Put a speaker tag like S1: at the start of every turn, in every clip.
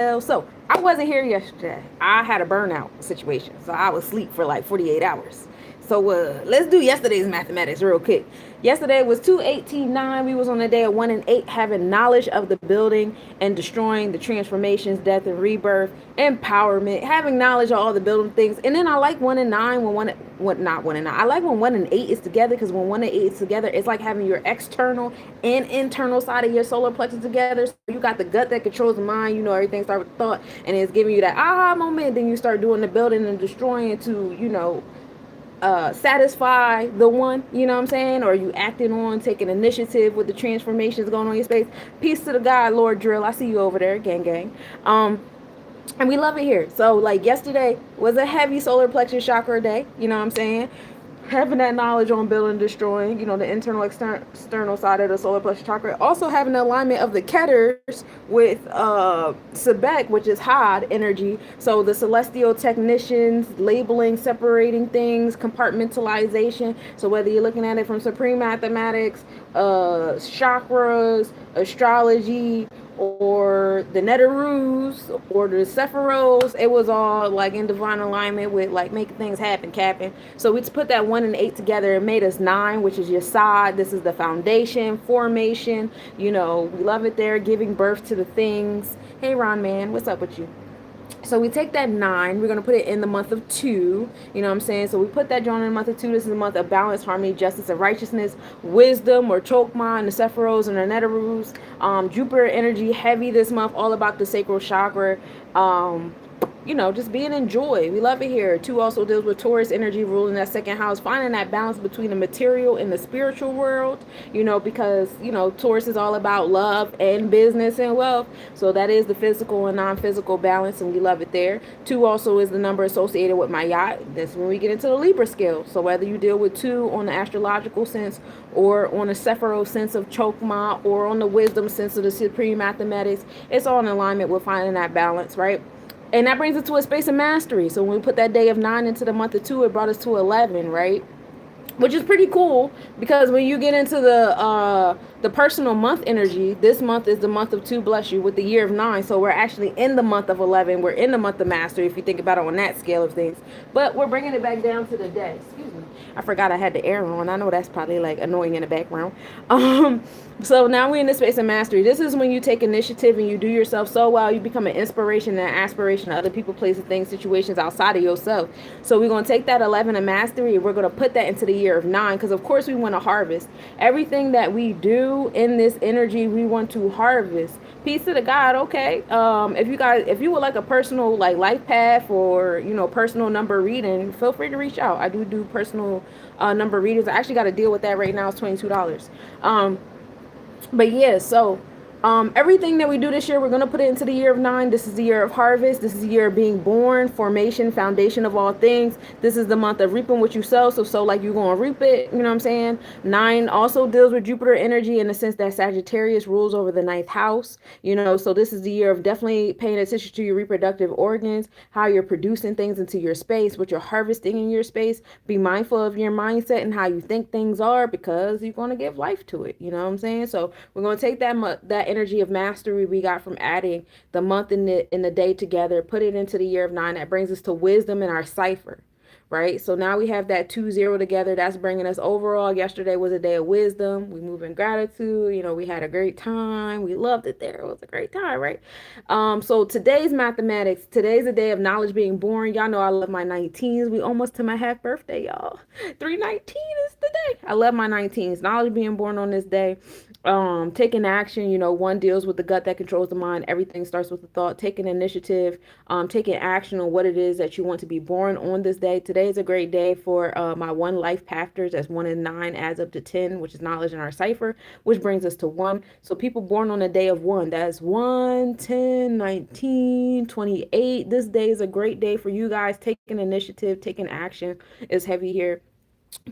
S1: So I wasn't here yesterday. I had a burnout situation, so I was asleep for like 48 hours. So let's do yesterday's mathematics real quick. Yesterday was 218.9. We was on the day of 1 and 8, having knowledge of the building and destroying the transformations, death and rebirth, empowerment, having knowledge of all the building things. And then I like 1 and 9 when not 1 and 9. I like when 1 and 8 is together, because when 1 and 8 is together, it's like having your external and internal side of your solar plexus together. So you got the gut that controls the mind. Everything starts with thought, and it's giving you that aha moment. Then you start doing the building and destroying to satisfy the one, you know what I'm saying? Or you acting on taking initiative with the transformations going on in your space. Peace to the God, Lord Drill. I see you over there, gang, gang. And we love it here. So like yesterday was a heavy solar plexus chakra day, you know what I'm saying? Having that knowledge on building and destroying, the internal external side of the solar plexus chakra. Also having the alignment of the ketters with Sebek, which is Had energy. So the celestial technicians, labeling, separating things, compartmentalization. So whether you're looking at it from supreme mathematics, chakras, astrology, or the Netarus or the Sephiros, it was all like in divine alignment with like making things happen, capping. So we just put that 1 and 8 together and made us 9, which is your side. This is the foundation, formation. We love it there, giving birth to the things. Hey, Ron, man, what's up with you? So we take that 9, we're going to put it in the month of 2, you know what I'm saying? So we put that joint in the month of 2. This is the month of balance, harmony, justice, and righteousness, wisdom, or chokma, and the Sephiros and the Netarus. Jupiter energy heavy this month, all about the sacral chakra. Just being in joy. We love it here. 2 also deals with Taurus energy ruling that second house, finding that balance between the material and the spiritual world, because, Taurus is all about love and business and wealth. So that is the physical and non-physical balance, and we love it there. 2 also is the number associated with my yacht. That's when we get into the Libra scale. So whether you deal with 2 on the astrological sense, or on the Sephiro sense of Chokma, or on the wisdom sense of the supreme mathematics, it's all in alignment with finding that balance, right? And that brings us to a space of mastery. So when we put that day of 9 into the month of 2, it brought us to 11, right? Which is pretty cool, because when you get into the personal month energy, this month is the month of 2, bless you, with the year of 9. So we're actually in the month of 11. We're in the month of mastery, if you think about it on that scale of things. But we're bringing it back down to the day. Excuse me. I forgot I had the air on. I know that's probably like annoying in the background. So now we're in the space of mastery. This is when you take initiative and you do yourself so well, you become an inspiration and an aspiration to other people, places, things, situations outside of yourself. So we're going to take that 11 of mastery, and we're going to put that into the year of 9, because of course we want to harvest. Everything that we do in this energy, we want to harvest. Peace to the God. Okay. If you would like a personal like life path, or personal number reading, feel free to reach out. I do personal number readings. I actually got to deal with that right now. It's $22. But yeah, so everything that we do this year, we're going to put it into the year of 9. This is the year of harvest. This is the year of being born, formation, foundation of all things. This is the month of reaping what you sow. So like you're going to reap it. You know what I'm saying? 9 also deals with Jupiter energy, in the sense that Sagittarius rules over the 9th house. So this is the year of definitely paying attention to your reproductive organs, how you're producing things into your space, what you're harvesting in your space. Be mindful of your mindset and how you think things are, because you're going to give life to it. You know what I'm saying? So we're going to take that energy of mastery we got from adding the month and the day together, put it into the year of 9. That brings us to wisdom in our cipher, right? So now we have that 2-0 together. That's bringing us overall. Yesterday was a day of wisdom. We move in gratitude. We had a great time. We loved it there. It was a great time, right? So today's mathematics. Today's a day of knowledge being born. Y'all know I love my 19s. We almost to my half birthday, y'all. 319 is the day. I love my 19s. Knowledge being born on this day. Taking action. 1 deals with the gut that controls the mind. Everything starts with the thought. Taking initiative, taking action on what it is that you want to be born on this day. Today is a great day for my 1 life pathers. That's 1 and 9 adds up to 10, which is knowledge in our cipher, which brings us to 1. So people born on a day of 1, that's 1, 10, 19, 28. This day is a great day for you guys. Taking initiative, taking action is heavy here.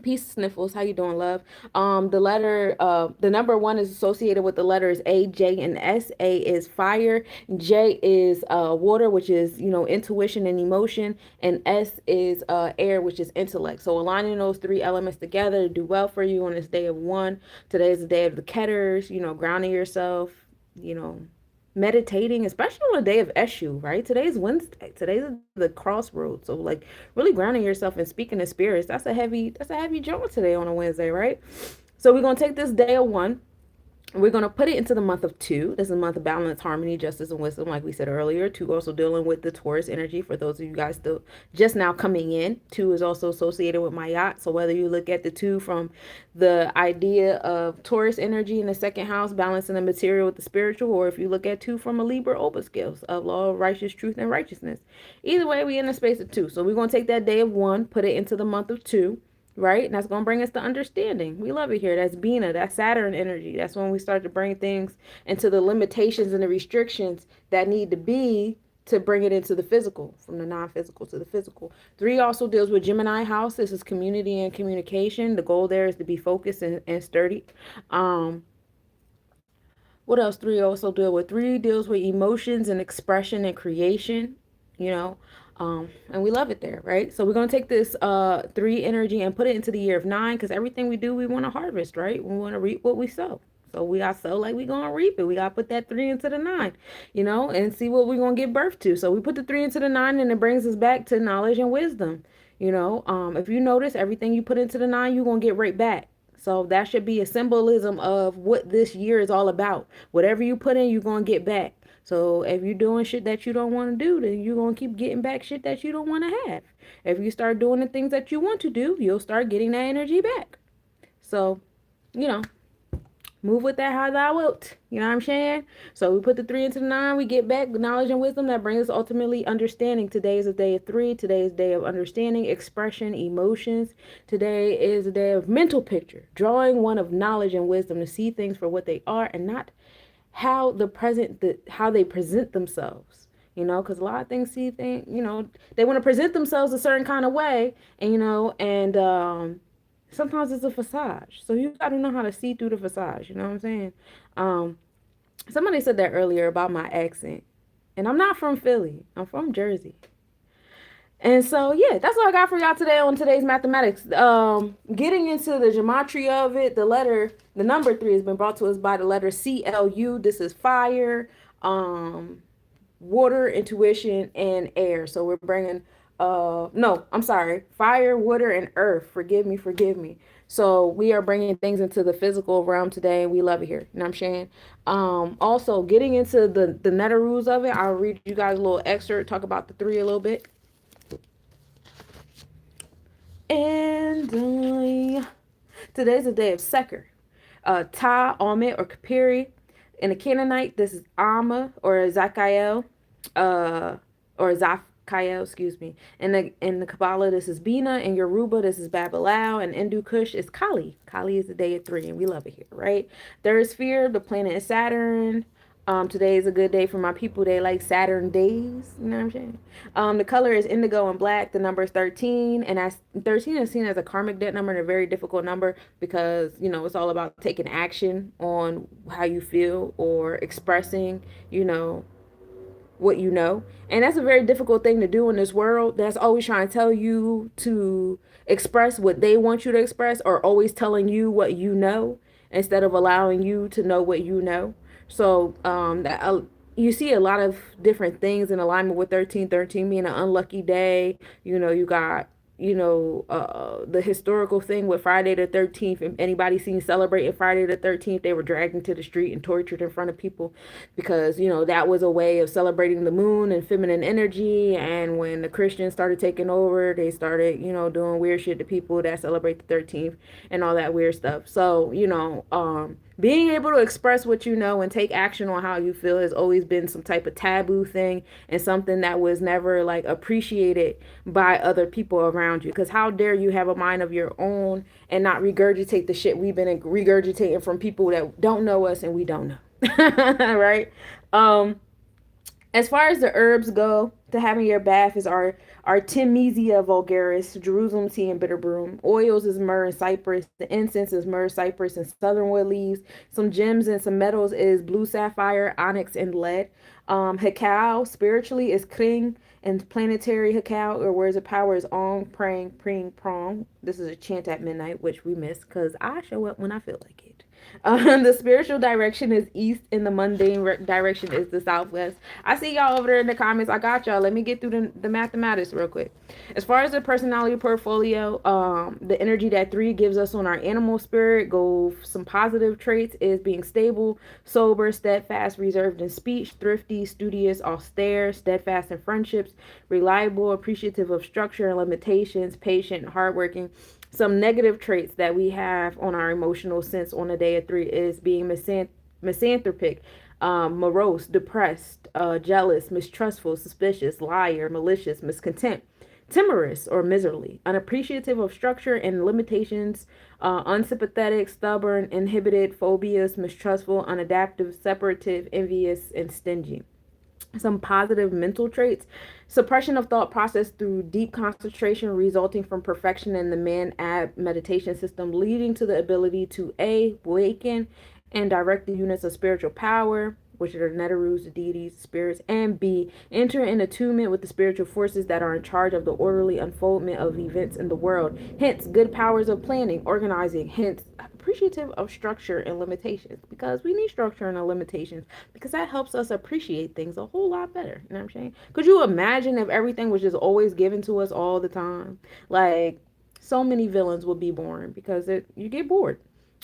S1: Peace, Sniffles. How you doing, love? The number 1 is associated with the letters A, J, and S. A is fire. J is water, which is intuition and emotion, and S is air, which is intellect. So aligning those 3 elements together do well for you on this day of 1. Today is the day of the Ketters. Grounding yourself. meditating, especially on a day of Eshu, right? Today's Wednesday. Today's the crossroads. So like really grounding yourself and speaking to spirits. That's a heavy joint today on a Wednesday, right? So we're gonna take this day of one. We're going to put it into the month of two. This is a month of balance, harmony, justice, and wisdom, like we said earlier. Two also dealing with the Taurus energy for those of you guys still just now coming in. Two is also associated with my yacht. So whether you look at the two from the idea of Taurus energy in the second house, balancing the material with the spiritual, or if you look at two from a Libra Opus scales of law, righteous, truth, and righteousness. Either way, we in the space of two. So we're going to take that day of one, put it into the month of two, right? And that's going to bring us to understanding. We love it here. That's Bina, that's Saturn energy. That's when we start to bring things into the limitations and the restrictions that need to be to bring it into the physical, from the non-physical to the physical. Three also deals with Gemini house. This is community and communication. The goal there is to be focused and sturdy. What else? Three also deal with? Three deals with emotions and expression and creation, you know. And we love it there, right? So we're going to take this three energy and put it into the year of nine, because everything we do, we want to harvest, right? We want to reap what we sow. So we got sow like we going to reap it. We got to put that three into the nine, and see what we're going to give birth to. So we put the three into the nine, and it brings us back to knowledge and wisdom. If you notice, everything you put into the nine, you're going to get right back. So that should be a symbolism of what this year is all about. Whatever you put in, you're going to get back. So if you're doing shit that you don't want to do, then you're going to keep getting back shit that you don't want to have. If you start doing the things that you want to do, you'll start getting that energy back. So, move with that how thou wilt. You know what I'm saying? So we put the three into the nine, we get back knowledge and wisdom that brings us ultimately understanding. Today is a day of three. Today is a day of understanding, expression, emotions. Today is a day of mental picture, drawing one of knowledge and wisdom to see things for what they are and not how how they present themselves. Because a lot of things they want to present themselves a certain kind of way, and sometimes it's a facade. So you got to know how to see through the facade. You know what I'm saying? Somebody said that earlier about my accent. And I'm not from Philly. I'm from Jersey. And so, yeah, that's all I got for y'all today on today's mathematics. Getting into the gematria of it, the number 3 has been brought to us by the letter CLU. This is fire, water, intuition, and air. So we're bringing, no, I'm sorry, fire, water, and earth. Forgive me. So we are bringing things into the physical realm today, and we love it here. You know what I'm saying? Also, getting into the meta rules of it, I'll read you guys a little excerpt, talk about the 3 a little bit. And today's a day of Seker, Ta, Amit, or Kapiri. In the Canaanite, this is Amma or Zakael, or Zakael, excuse me. In the Kabbalah, this is Bina. In Yoruba, this is Babalao. And Hindu Kush is Kali. Kali is the day of 3, and we love it here, right? Third sphere, the planet is Saturn. Today is a good day for my people. They like Saturn days. You know what I'm saying? The color is indigo and black. The number is 13. And 13 is seen as a karmic debt number and a very difficult number because, it's all about taking action on how you feel or expressing, what you know. And that's a very difficult thing to do in this world that's always trying to tell you to express what they want you to express, or always telling you what you know instead of allowing you to know what you know. So you see a lot of different things in alignment with 13 being an unlucky day. You got, the historical thing with Friday the 13th. If anybody seen celebrating Friday the 13th, they were dragged into the street and tortured in front of people because, that was a way of celebrating the moon and feminine energy. And when the Christians started taking over, they started, doing weird shit to people that celebrate the 13th and all that weird stuff. So, being able to express what you know and take action on how you feel has always been some type of taboo thing and something that was never like appreciated by other people around you. Because how dare you have a mind of your own and not regurgitate the shit we've been regurgitating from people that don't know us and we don't know. Right? As far as the herbs go to having your bath is our Artemisia vulgaris, Jerusalem tea and bitter broom. Oils is myrrh and cypress. The incense is myrrh, cypress, and southernwood leaves. Some gems and some metals is blue sapphire, onyx, and lead. Hekau spiritually is kring, and planetary Hekau, or words of power, is ong, prang, pring, prong. This is a chant at midnight, which we miss because I show up when I feel like it. The spiritual direction is east, and the mundane direction is the southwest. I see y'all over there in the comments. I got y'all. Let me get through the mathematics real quick. As far as the personality portfolio, the energy that 3 gives us on our animal spirit, go some positive traits is being stable, sober, steadfast, reserved in speech, thrifty, studious, austere, steadfast in friendships, reliable, appreciative of structure and limitations, patient, hardworking. Some negative traits that we have on our emotional sense on the day of 3 is being misanthropic, morose, depressed, jealous, mistrustful, suspicious, liar, malicious, miscontent, timorous or miserly, unappreciative of structure and limitations, unsympathetic, stubborn, inhibited, phobias, mistrustful, unadaptive, separative, envious, and stingy. Some positive mental traits: suppression of thought process through deep concentration resulting from perfection in the man ab meditation system, leading to the ability to a awaken and direct the units of spiritual power, which are the netarus, the deities, the spirits, and b enter in attunement with the spiritual forces that are in charge of the orderly unfoldment of events in the world, hence good powers of planning, organizing, hence appreciative of structure and limitations, because we need structure and limitations because that helps us appreciate things a whole lot better. You know what I'm saying? Could you imagine if everything was just always given to us all the time? Like, so many villains would be born because you get bored.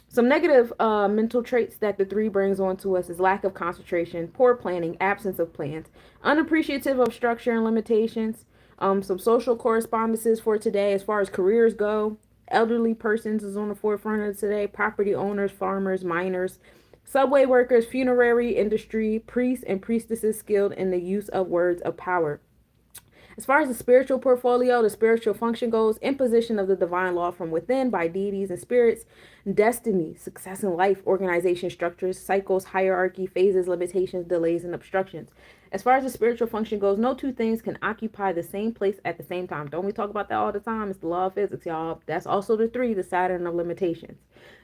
S1: Some negative mental traits that the 3 brings on to us is lack of concentration, poor planning, absence of plans, unappreciative of structure and limitations. Some social correspondences for today as far as careers go. Elderly persons is on the forefront of today. Property owners, farmers, miners, subway workers, funerary industry, priests and priestesses skilled in the use of words of power. As far as the spiritual portfolio, the spiritual function goes: imposition of the divine law from within by deities and spirits, destiny, success in life, organization, structures, cycles, hierarchy, phases, limitations, delays, and obstructions. As far as the spiritual function goes, no two things can occupy the same place at the same time. Don't we talk about that all the time? It's the law of physics, y'all. That's also the 3, the Saturn of limitations.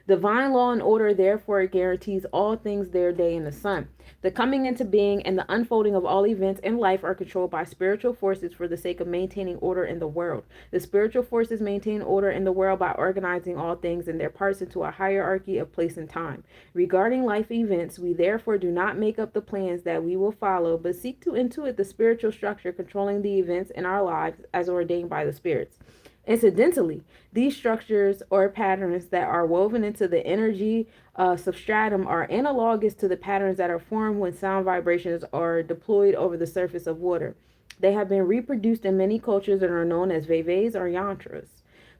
S1: Divine law and order, therefore, guarantees all things their day in the sun. The coming into being and the unfolding of all events in life are controlled by spiritual forces for the sake of maintaining order in the world. The spiritual forces maintain order in the world by organizing all things and their parts into a hierarchy of place and time. Regarding life events, we therefore do not make up the plans that we will follow, but seek to intuit the spiritual structure controlling the events in our lives as ordained by the spirits. Incidentally, these structures or patterns that are woven into the energy substratum are analogous to the patterns that are formed when sound vibrations are deployed over the surface of water. They have been reproduced in many cultures and are known as vevas or yantras.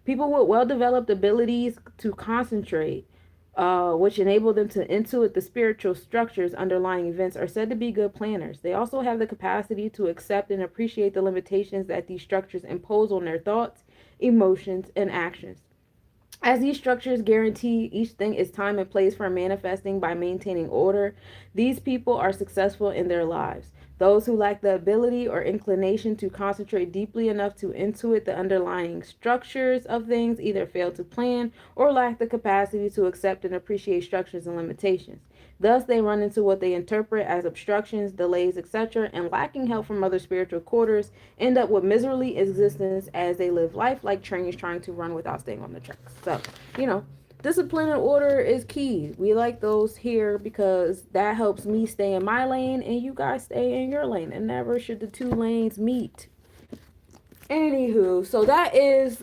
S1: People with well developed abilities to concentrate, which enable them to intuit the spiritual structures underlying events, are said to be good planners. They also have the capacity to accept and appreciate the limitations that these structures impose on their thoughts, emotions, and actions. As these structures guarantee each thing its time and place for manifesting by maintaining order, these people are successful in their lives. Those who lack the ability or inclination to concentrate deeply enough to intuit the underlying structures of things either fail to plan or lack the capacity to accept and appreciate structures and limitations. Thus, they run into what they interpret as obstructions, delays, etc., and lacking help from other spiritual quarters, end up with miserly existence as they live life like trains trying to run without staying on the tracks. So, you know, discipline and order is key. We like those here because that helps me stay in my lane and you guys stay in your lane. And never should the 2 lanes meet. Anywho, so that is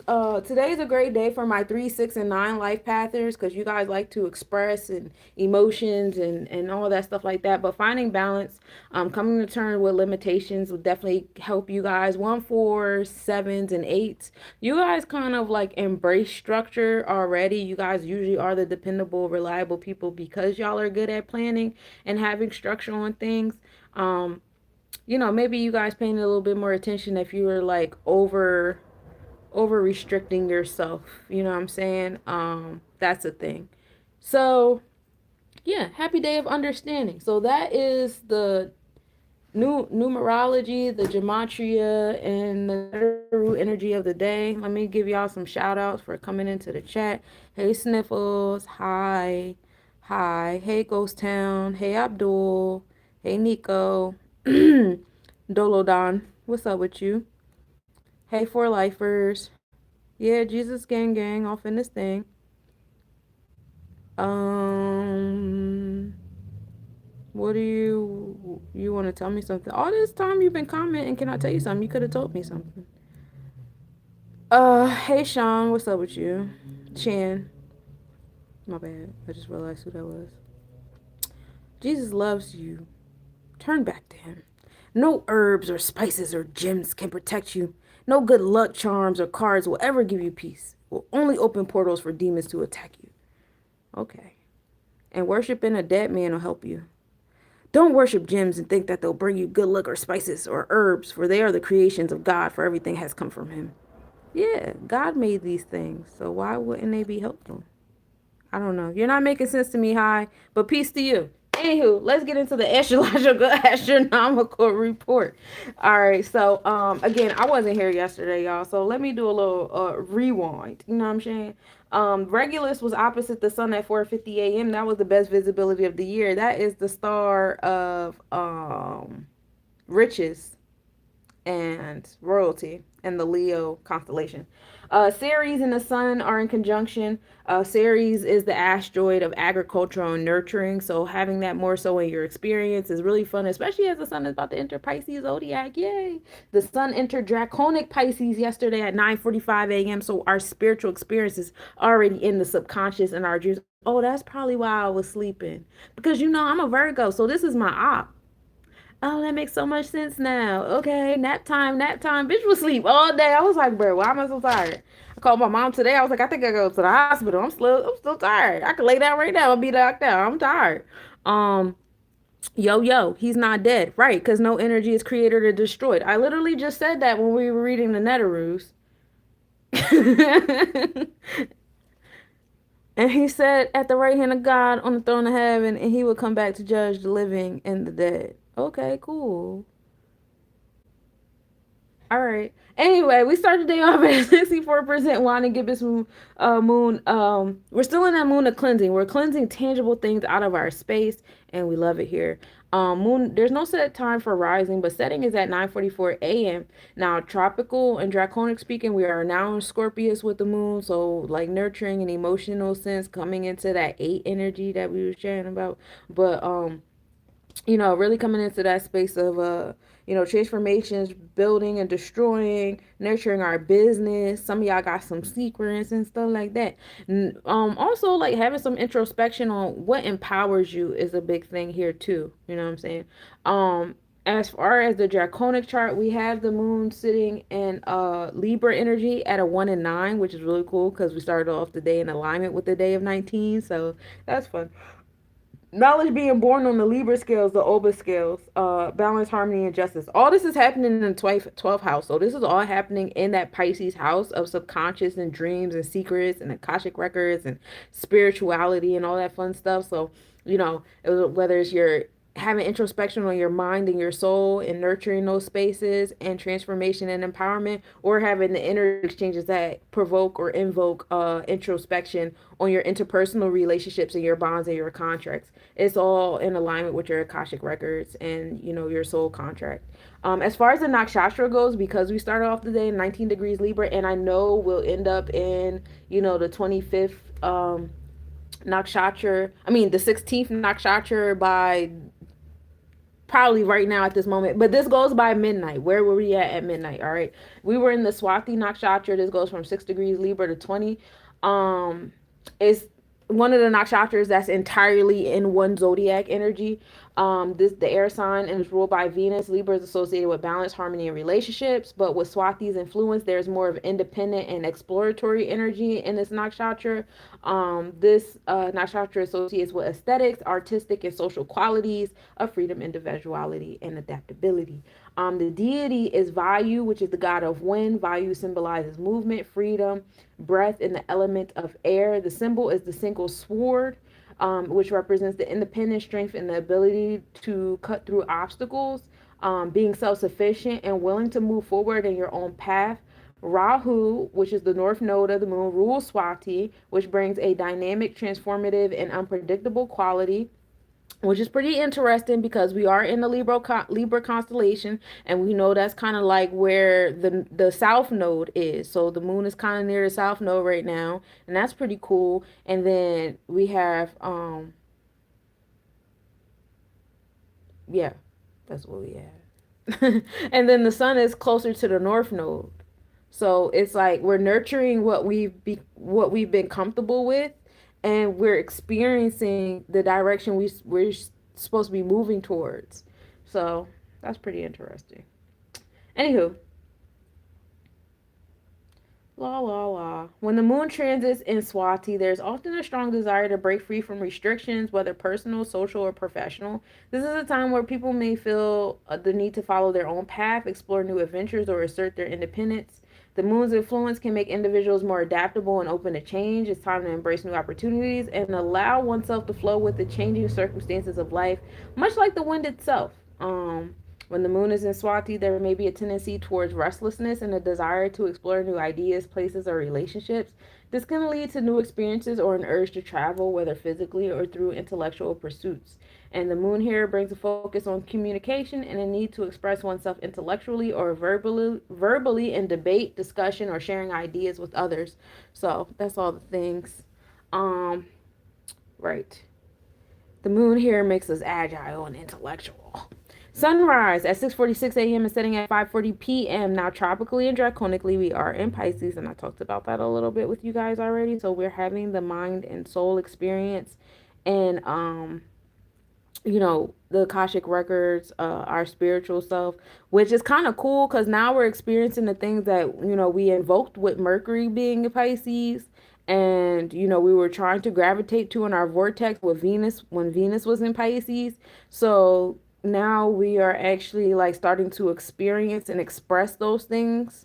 S1: today's a great day for my 3, 6, and 9 life pathers, because you guys like to express and emotions and all that stuff like that. But finding balance, coming to terms with limitations will definitely help you guys. 1, 4, 7s, and 8s. You guys kind of like embrace structure already. You guys usually are the dependable, reliable people because y'all are good at planning and having structure on things. Maybe you guys paying a little bit more attention if you were like over restricting yourself. You know what I'm saying? That's a thing. So yeah, happy day of understanding. So that is the new numerology, the gematria, and the energy of the day. Let me give y'all some shout outs for coming into the chat. Hey Sniffles, hi. Hey Ghost Town, hey Abdul, hey Nico. Dolodon, what's up with you? Hey, four lifers. Yeah, Jesus gang off in this thing. What do you want to tell me something? All this time you've been commenting, can I tell you something? You could have told me something. Hey Sean, what's up with you? Chan. My bad. I just realized who that was. Jesus loves you. Turn back to him. No herbs or spices or gems can protect you. No good luck charms or cards will ever give you peace. Will only open portals for demons to attack you. Okay. And worshiping a dead man will help you. Don't worship gems and think that they'll bring you good luck or spices or herbs, for they are the creations of God, for everything has come from him. Yeah, God made these things, so why wouldn't they be helpful? I don't know. You're not making sense to me, Hi, but peace to you. Anywho, let's get into the astrological astronomical report. All right, so again, I wasn't here yesterday, y'all. So let me do a little rewind. You know what I'm saying? Regulus was opposite the sun at 4:50 a.m. That was the best visibility of the year. That is the star of riches and royalty and the Leo constellation. Ceres and the Sun are in conjunction. Ceres is the asteroid of agriculture and nurturing, so having that more so in your experience is really fun, especially as the Sun is about to enter Pisces zodiac. Yay! The Sun entered Draconic Pisces yesterday at 9:45 a.m. So our spiritual experience is already in the subconscious and our dreams. Oh, that's probably why I was sleeping because I'm a Virgo, so this is my op. Oh, that makes so much sense now. Okay, nap time, nap time. Bitch was asleep all day. I was like, bro, why am I so tired? I called my mom today. I was like, I think I go to the hospital. I'm still tired. I could lay down right now and be knocked out. I'm tired. Um, yo, he's not dead. Right, because no energy is created or destroyed. I literally just said that when we were reading the Netaroos. And he said, at the right hand of God on the throne of heaven, and he would come back to judge the living and the dead. Okay, cool. All right. Anyway, we started the day off at 64% wine and gibbous moon. We're still in that moon of cleansing. We're cleansing tangible things out of our space, and we love it here. Moon, there's no set time for rising, but setting is at 9:44 a.m. Now, tropical and draconic speaking, we are now in Scorpius with the moon, so like nurturing and emotional sense coming into that 8 energy that we were sharing about. But really coming into that space of transformations, building and destroying, nurturing our business. Some of y'all got some secrets and stuff like that. Also like having some introspection on what empowers you is a big thing here too. You know what I'm saying? As far as the draconic chart, we have the moon sitting in Libra energy at a 1 and 9, which is really cool because we started off the day in alignment with the day of 19, so that's fun. Knowledge being born on the Libra scales, the Oba scales, balance, harmony, and justice. All this is happening in the 12th house. So this is all happening in that Pisces house of subconscious and dreams and secrets and Akashic records and spirituality and all that fun stuff. So, whether it's your having introspection on your mind and your soul and nurturing those spaces and transformation and empowerment, or having the inner exchanges that provoke or invoke introspection on your interpersonal relationships and your bonds and your contracts. It's all in alignment with your Akashic records and your soul contract. As far as the nakshatra goes, because we started off the day in 19 degrees Libra, and I know we'll end up in the 25th nakshatra, the 16th nakshatra by probably right now at this moment, but this goes by midnight. Where were we at midnight? All right, we were in the Swati nakshatra. This goes from 6 degrees Libra to 20. It's one of the nakshatras that's entirely in one zodiac energy. The air sign and is ruled by Venus. Libra is associated with balance, harmony, and relationships. But with Swati's influence, there's more of independent and exploratory energy in this nakshatra. This nakshatra associates with aesthetics, artistic, and social qualities of freedom, individuality, and adaptability. The deity is Vayu, which is the god of wind. Vayu symbolizes movement, freedom, breath, and the element of air. The symbol is the single sword, which represents the independent strength and the ability to cut through obstacles, being self-sufficient and willing to move forward in your own path. Rahu, which is the north node of the moon, rules Swati, which brings a dynamic, transformative, and unpredictable quality. which is pretty interesting because we are in the Libra constellation, and we know that's kind of like where the south node is. So the moon is kind of near the south node right now, and that's pretty cool. And then we have yeah, that's what we have. And then the sun is closer to the north node. So it's like we're nurturing what we've been comfortable with, and we're experiencing the direction we're supposed to be moving towards. So that's pretty interesting. Anywho, la la la. When the moon transits in Swati, there's often a strong desire to break free from restrictions, whether personal, social, or professional. This is a time where people may feel the need to follow their own path, explore new adventures, or assert their independence. The moon's influence can make individuals more adaptable and open to change. It's time to embrace new opportunities and allow oneself to flow with the changing circumstances of life, much like the wind itself. When the moon is in Swati, there may be a tendency towards restlessness and a desire to explore new ideas, places, or relationships. This can lead to new experiences or an urge to travel, whether physically or through intellectual pursuits. And the moon here brings a focus on communication and a need to express oneself intellectually or verbally in debate, discussion, or sharing ideas with others. So that's all the things. Um, right. The moon here makes us agile and intellectual. Sunrise at 6:46 a.m. and setting at 5:40 p.m. Now, tropically and draconically, we are in Pisces, and I talked about that a little bit with you guys already. So we're having the mind and soul experience, and the Akashic records, our spiritual self, which is kind of cool because now we're experiencing the things that we invoked with Mercury being in Pisces, and we were trying to gravitate to in our vortex with Venus when Venus was in Pisces. So now we are actually like starting to experience and express those things.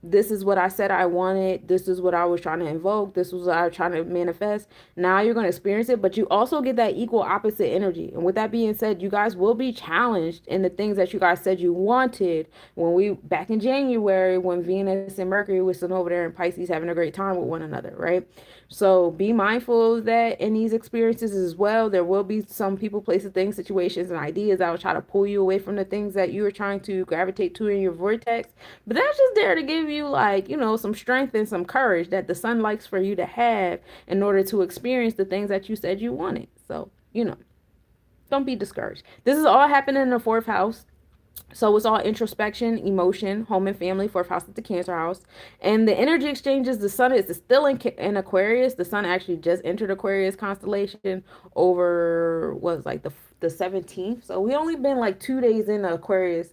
S1: This is what I said I wanted. This is what I was trying to invoke. This was what I was trying to manifest. Now you're going to experience it, but you also get that equal opposite energy. And with that being said, you guys will be challenged in the things that you guys said you wanted when we back in January when Venus and Mercury was sitting over there in Pisces having a great time with one another, right? So be mindful of that in these experiences as well. There will be some people, places, things, situations, and ideas that will try to pull you away from the things that you are trying to gravitate to in your vortex. But that's just there to give you, like, some strength and some courage that the sun likes for you to have in order to experience the things that you said you wanted. So, don't be discouraged. This is all happening in the fourth house. So it's all introspection, emotion, home and family, fourth house is the Cancer house. And the energy exchanges, the sun is still in Aquarius. The sun actually just entered Aquarius constellation over, was like the 17th. So we only been like 2 days in Aquarius,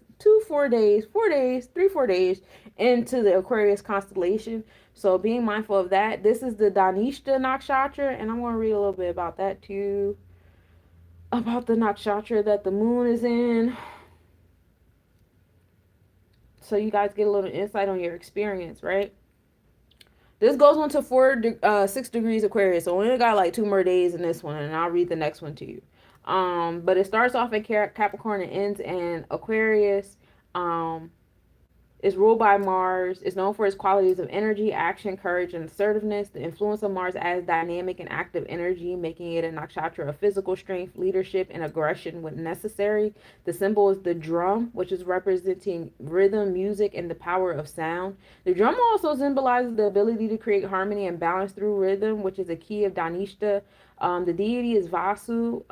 S1: 4 days, 4 days, 4 days into the Aquarius constellation. So being mindful of that. This is the Dhanishta nakshatra, and I'm going to read a little bit about that too. About the nakshatra that the moon is in, so you guys get a little insight on your experience, right? This goes on to 6 degrees Aquarius, so we only got like 2 more days in this one, and I'll read the next one to you. But it starts off in Capricorn and ends in Aquarius. Is ruled by Mars. Is known for its qualities of energy, action, courage, and assertiveness. The influence of Mars adds dynamic and active energy, making it a nakshatra of physical strength, leadership, and aggression when necessary. The symbol is the drum, which is representing rhythm, music, and the power of sound. The drum also symbolizes the ability to create harmony and balance through rhythm, which is a key of Dhanishta. The deity is Vasu.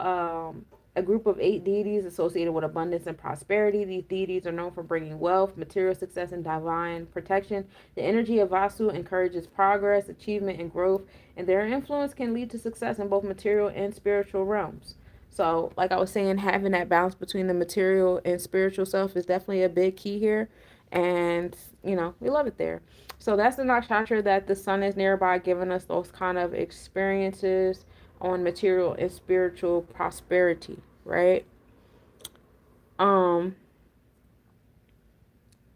S1: A group of 8 deities associated with abundance and prosperity. These deities are known for bringing wealth, material success, and divine protection. The energy of Vasu encourages progress, achievement, and growth, and their influence can lead to success in both material and spiritual realms. So, like I was saying, having that balance between the material and spiritual self is definitely a big key here, and we love it there. So that's the nakshatra that the sun is nearby, giving us those kind of experiences on material and spiritual prosperity, right?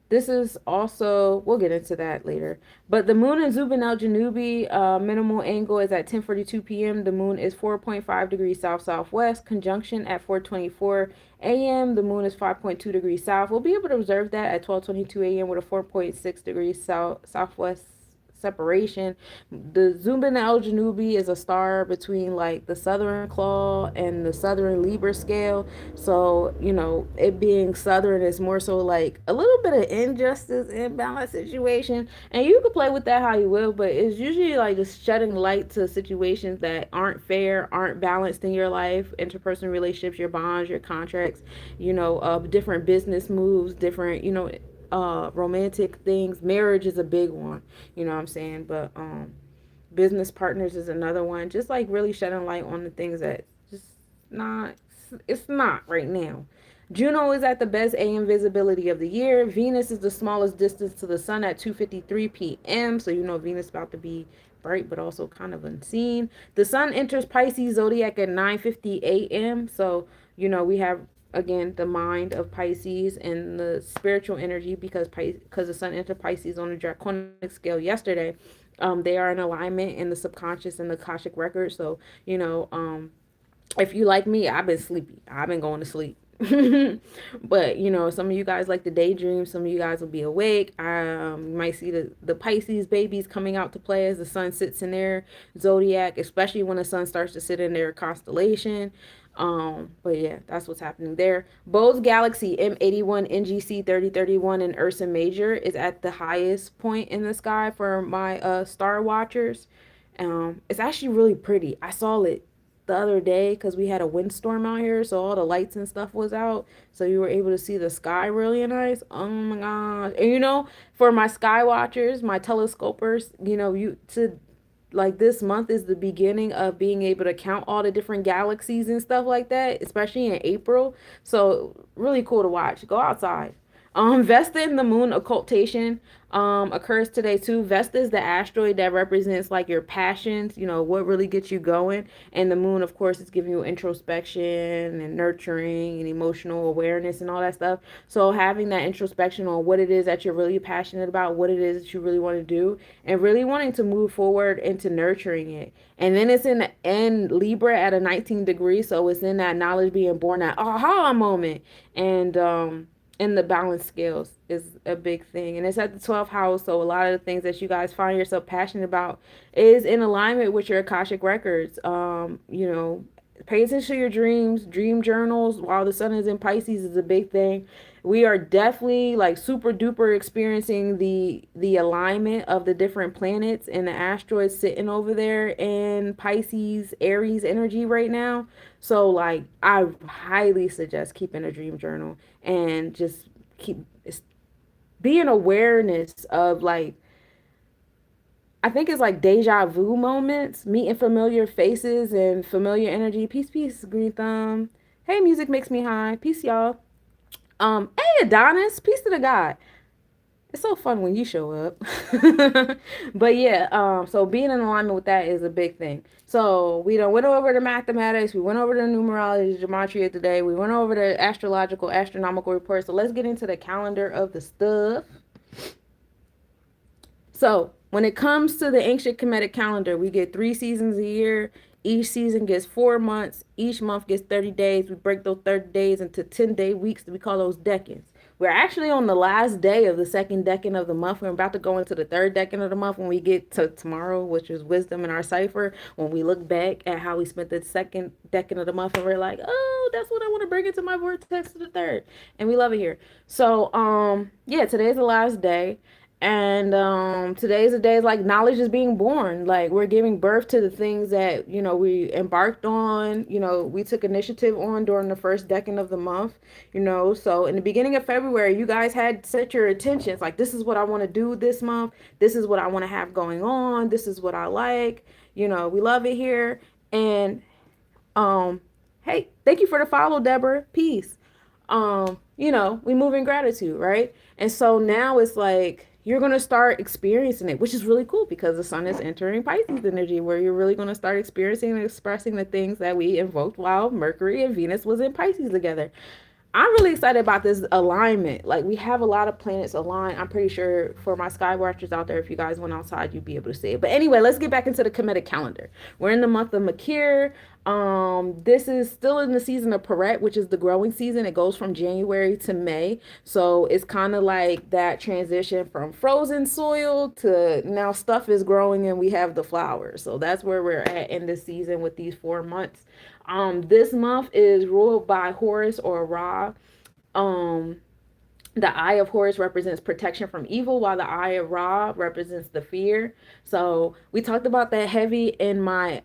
S1: This is also, we'll get into that later. But the moon in Zubin al Janubi, minimal angle is at 10:42 p.m. The moon is 4.5 degrees south southwest. Conjunction at 4:24 a.m. The moon is 5.2 degrees south. We'll be able to observe that at 12:22 a.m. with a 4.6 degrees southwest separation. The Zumbin al Janubi is a star between like the southern claw and the southern Libra scale. So, it being southern is more so like a little bit of injustice, imbalance situation. And you can play with that how you will, but it's usually like just shedding light to situations that aren't fair, aren't balanced in your life, interpersonal relationships, your bonds, your contracts, different business moves, different, romantic things. Marriage is a big one, you know what I'm saying? But business partners is another one. Just like really shedding light on the things that just not, it's not right now. Juno is at the best AM visibility of the year. Venus is the smallest distance to the sun at 2:53 p.m. So Venus about to be bright but also kind of unseen. The sun enters Pisces zodiac at 9:50 a.m. So we have again the mind of Pisces and the spiritual energy because the sun entered Pisces on the Draconic scale yesterday. They are in alignment in the subconscious and the Akashic record. So if you like me, I've been sleepy. I've been going to sleep. But some of you guys like to daydream, some of you guys will be awake. You might see the Pisces babies coming out to play as the sun sits in their zodiac, especially when the sun starts to sit in their constellation. But yeah, that's what's happening there. Bode's galaxy M81 NGC 3031 in Ursa Major is at the highest point in the sky for my star watchers. It's actually really pretty. I saw it the other day because we had a windstorm out here, so all the lights and stuff was out, so you were able to see the sky really nice. Oh my gosh. And for my sky watchers, my telescopers, you to like this month is the beginning of being able to count all the different galaxies and stuff like that, especially in April. So really cool to watch. Go outside. Vesta in the moon occultation occurs today too. Vesta is the asteroid that represents like your passions, what really gets you going. And the moon, of course, is giving you introspection and nurturing and emotional awareness and all that stuff. So having that introspection on what it is that you're really passionate about, what it is that you really want to do, and really wanting to move forward into nurturing it. And then it's in Libra at a 19 degree, so it's in that knowledge being born, that aha moment. And the balance scales is a big thing, and it's at the 12th house. So a lot of the things that you guys find yourself passionate about is in alignment with your Akashic records. Pay attention to your dreams. Dream journals while the sun is in Pisces is a big thing. We are definitely like super duper experiencing the alignment of the different planets and the asteroids sitting over there in Pisces Aries energy right now. So like I highly suggest keeping a dream journal and just be in awareness of like, I think it's like deja vu moments, meeting familiar faces and familiar energy. Peace, peace, green thumb. Hey, music makes me high. Peace, y'all. Hey, Adonis. Peace to the God. It's so fun when you show up. But yeah, so being in alignment with that is a big thing. So we went over the mathematics, we went over the numerology, gematria today, we went over the astrological, astronomical reports. So let's get into the calendar of the stuff. So when it comes to the ancient Kemetic calendar, we get 3 seasons a year. Each season gets 4 months. Each month gets 30 days. We break those 30 days into 10-day weeks. We call those decans. We're actually on the last day of the second decan of the month. We're about to go into the third decan of the month when we get to tomorrow, which is wisdom in our cipher. When we look back at how we spent the second decan of the month, and we're like, oh, that's what I want to bring into my vortex to the third. And we love it here. So, yeah, today's the last day. And today's a day like knowledge is being born. Like we're giving birth to the things that we embarked on, we took initiative on during the first decan of the month. So in the beginning of February, you guys had set your intentions like, this is what I want to do this month, this is what I want to have going on, this is what I like. We love it here. And hey, thank you for the follow, Deborah. Peace. We move in gratitude, right? And so now it's like you're going to start experiencing it, which is really cool because the sun is entering Pisces energy, where you're really going to start experiencing and expressing the things that we invoked while Mercury and Venus was in Pisces together. I'm really excited about this alignment. Like we have a lot of planets aligned. I'm pretty sure for my sky watchers out there, if you guys went outside, you'd be able to see it. But anyway, let's get back into the Kemetic calendar. We're in the month of Makir. This is still in the season of Peret, which is the growing season. It goes from January to May. So it's kind of like that transition from frozen soil to now stuff is growing and we have the flowers. So that's where we're at in this season with these 4 months. This month is ruled by Horus or Ra. Um, the eye of Horus represents protection from evil, while the eye of Ra represents the fear. So we talked about that heavy in my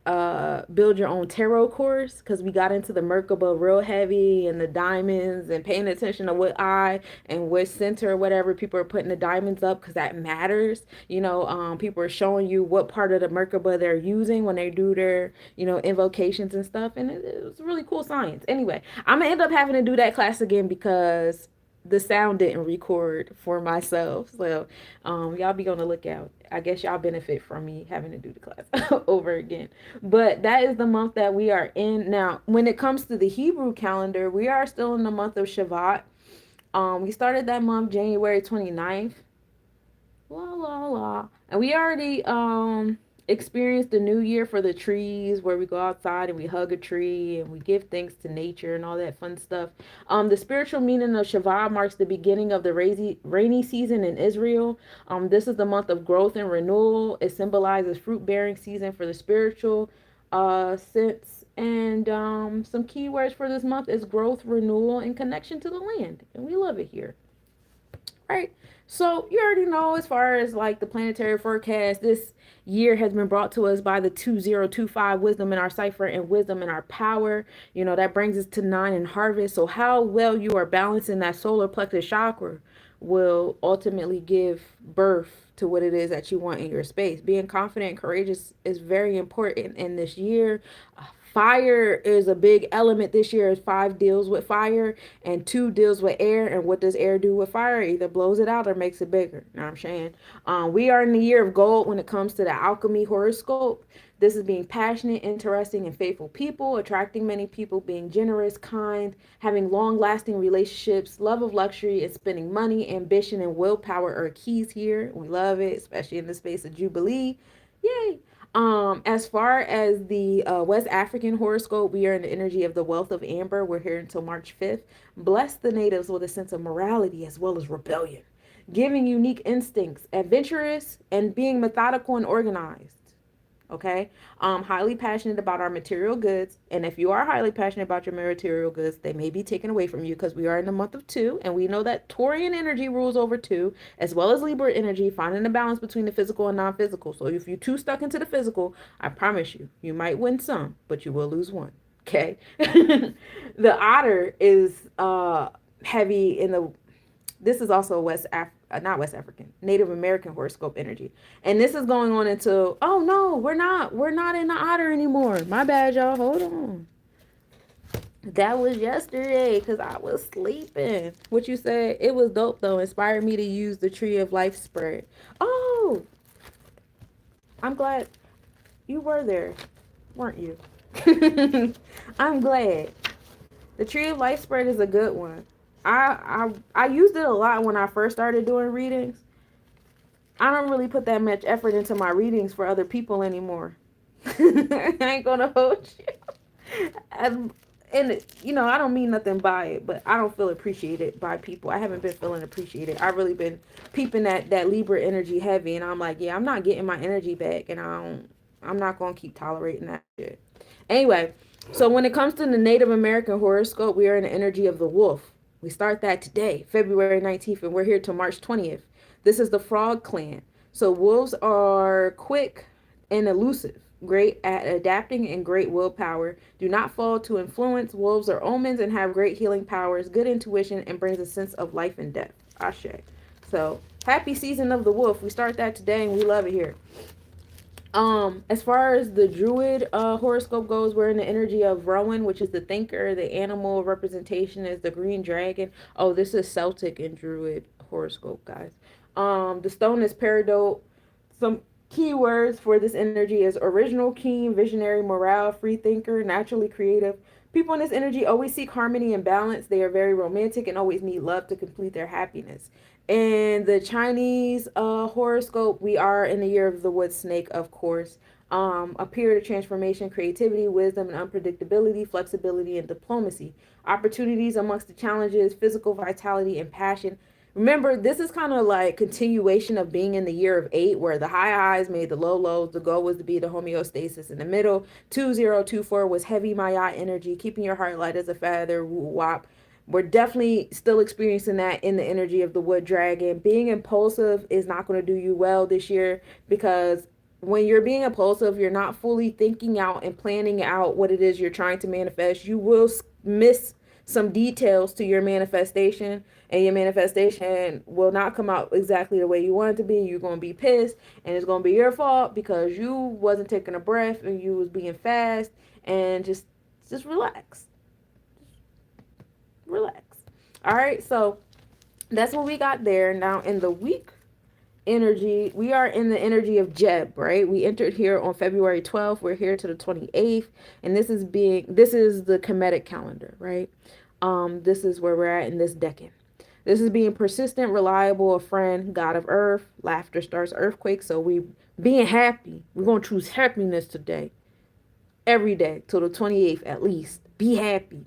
S1: build your own tarot course, because we got into the Merkaba real heavy and the diamonds and paying attention to what eye and which center or whatever people are putting the diamonds up, because that matters. People are showing you what part of the Merkaba they're using when they do their invocations and stuff, and it was really cool science. Anyway, I'm gonna end up having to do that class again because the sound didn't record for myself. So y'all be on the lookout. I guess y'all benefit from me having to do the class over again. But that is the month that we are in. Now, when it comes to the Hebrew calendar, we are still in the month of Shavat. We started that month January 29th. La la la. And we already experienced the new year for the trees, where we go outside and we hug a tree and we give thanks to nature and all that fun stuff. The spiritual meaning of Shabbat marks the beginning of the rainy season in Israel. This is the month of growth and renewal. It symbolizes fruit bearing season for the spiritual sense. And some keywords for this month is growth, renewal, and connection to the land. And we love it here. Right. So you already know, as far as like the planetary forecast, this year has been brought to us by the 2025 wisdom in our cipher and wisdom in our power. That brings us to 9 in harvest. So how well you are balancing that solar plexus chakra will ultimately give birth to what it is that you want in your space. Being confident and courageous is very important in this year. Fire is a big element this year. 5 deals with fire and 2 deals with air. And what does air do with fire? Either blows it out or makes it bigger. You know what I'm saying? We are in the year of gold when it comes to the alchemy horoscope. This is being passionate, interesting, and faithful people, attracting many people, being generous, kind, having long-lasting relationships, love of luxury, and spending money. Ambition and willpower are keys here. We love it, especially in the space of Jubilee. Yay! As far as the West African horoscope, we are in the energy of the wealth of Amber. We're here until March 5th. Bless the natives with a sense of morality as well as rebellion, giving unique instincts, adventurous, and being methodical and organized. Okay. Highly passionate about our material goods. And if you are highly passionate about your material goods, they may be taken away from you, because we are in the month of 2. And we know that Taurian energy rules over 2, as well as Libra energy, finding the balance between the physical and non-physical. So if you're too stuck into the physical, I promise you, you might win some, but you will lose one. Okay. The otter is heavy in the, this is also not West African, Native American horoscope energy. And this is going on until, oh no, we're not in the otter anymore. My bad, y'all. Hold on. That was yesterday because I was sleeping. What you said? It was dope though. Inspired me to use the tree of life spread. Oh, I'm glad you were there, weren't you? I'm glad. The tree of life spread is a good one. I used it a lot when I first started doing readings. I don't really put that much effort into my readings for other people anymore. I ain't gonna hold you. And I don't mean nothing by it, but I don't feel appreciated by people. I haven't been feeling appreciated. I've really been peeping that Libra energy heavy, and I'm like, yeah, I'm not getting my energy back, and I'm not gonna keep tolerating that shit. Anyway, so when it comes to the Native American horoscope, we are in the energy of the wolf. We start that today, February 19th, and we're here till March 20th. This is the Frog Clan. So wolves are quick and elusive, great at adapting, and great willpower. Do not fall to influence. Wolves are omens and have great healing powers, good intuition, and brings a sense of life and death. Ashe. So happy season of the wolf. We start that today, and we love it here. As far as the Druid horoscope goes, we're in the energy of Rowan, which is the thinker. The animal representation is the green dragon. Oh, this is Celtic and Druid horoscope, guys. The stone is peridot. Some keywords for this energy is original, keen, visionary, morale, free thinker, naturally creative. People in this energy always seek harmony and balance. They are very romantic and always need love to complete their happiness. In the Chinese horoscope, we are in the year of the wood snake, of course. A period of transformation, creativity, wisdom, and unpredictability, flexibility, and diplomacy. Opportunities amongst the challenges, physical vitality, and passion. Remember, this is kind of like continuation of being in the year of 8, where the high highs made the low lows. The goal was to be the homeostasis in the middle. 2024 was heavy Maya energy, keeping your heart light as a feather, woo wop. We're definitely still experiencing that in the energy of the wood dragon. Being impulsive is not going to do you well this year, because when you're being impulsive, you're not fully thinking out and planning out what it is you're trying to manifest. You will miss some details to your manifestation, and your manifestation will not come out exactly the way you want it to be. You're going to be pissed, and it's going to be your fault because you wasn't taking a breath and you was being fast. And just relax. Relax. All right, so that's what we got there. Now in the week energy, we are in the energy of Jeb, right? We entered here on February 12th. We're here to the 28th, and this is the Kemetic calendar, right? This is where we're at in this decade. This is being persistent, reliable, a friend, God of earth. Laughter starts earthquakes. So we being happy. We're gonna choose happiness today. Every day till the 28th at least. Be happy.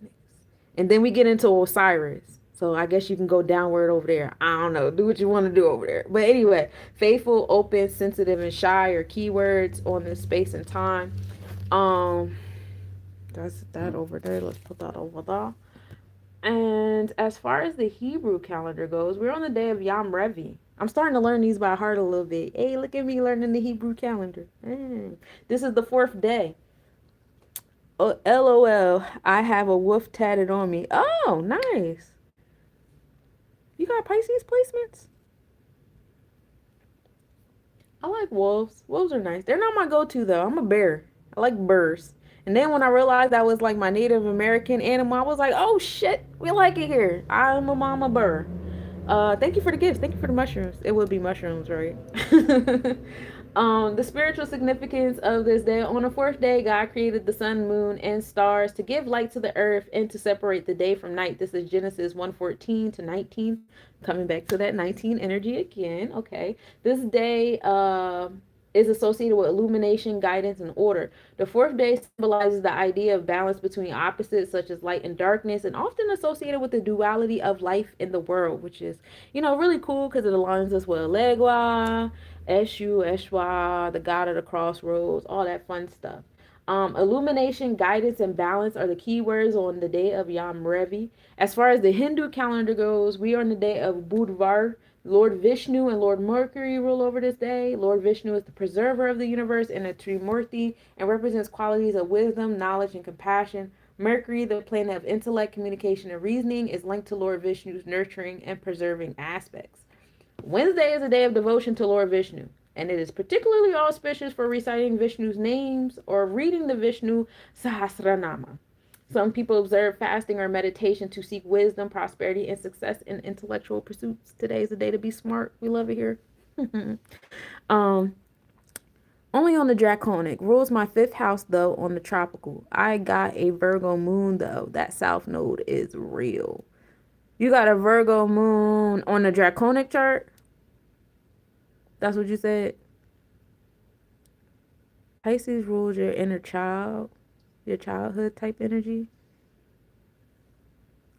S1: And then we get into Osiris. So I guess you can go downward over there. I don't know. Do what you want to do over there. But anyway, faithful, open, sensitive, and shy are keywords on this space and time. That's that over there. Let's put that over there. And as far as the Hebrew calendar goes, we're on the day of Yom Revi. I'm starting to learn these by heart a little bit. Hey, look at me learning the Hebrew calendar. This is the 4th day. Oh, LOL. I have a wolf tatted on me. Oh, nice. You got Pisces placements? I like wolves. Wolves are nice. They're not my go-to though. I'm a bear. I like birds. And then when I realized that was like my Native American animal, I was like, oh shit, we like it here. I'm a mama bird. Thank you for the gifts. Thank you for the mushrooms. It would be mushrooms, right? The spiritual significance of this day. On the 4th day, God created the sun, moon, and stars to give light to the earth and to separate the day from night. This is Genesis 1:14 to 19. Coming back to that 19 energy again. Okay. This day is associated with illumination, guidance, and order. The 4th day symbolizes the idea of balance between opposites such as light and darkness, and often associated with the duality of life in the world, which is, really cool because it aligns us with Elegua, Eshu, Eshwa, the god of the crossroads, all that fun stuff. Illumination, guidance, and balance are the key words on the day of Yom Revi. As far as the Hindu calendar goes, we are on the day of Budvar. Lord Vishnu and Lord Mercury rule over this day. Lord Vishnu is the preserver of the universe and a Trimurti and represents qualities of wisdom, knowledge, and compassion. Mercury, the planet of intellect, communication, and reasoning, is linked to Lord Vishnu's nurturing and preserving aspects. Wednesday is a day of devotion to Lord Vishnu, and it is particularly auspicious for reciting Vishnu's names or reading the Vishnu Sahasranama. Some people observe fasting or meditation to seek wisdom, prosperity, and success in intellectual pursuits. Today is the day to be smart. We love it here. Only on the Draconic. Rules my 5th house, though, on the tropical. I got a Virgo moon, though. That south node is real. You got a Virgo moon on the Draconic chart? That's what you said? Pisces rules your inner child, your childhood type energy.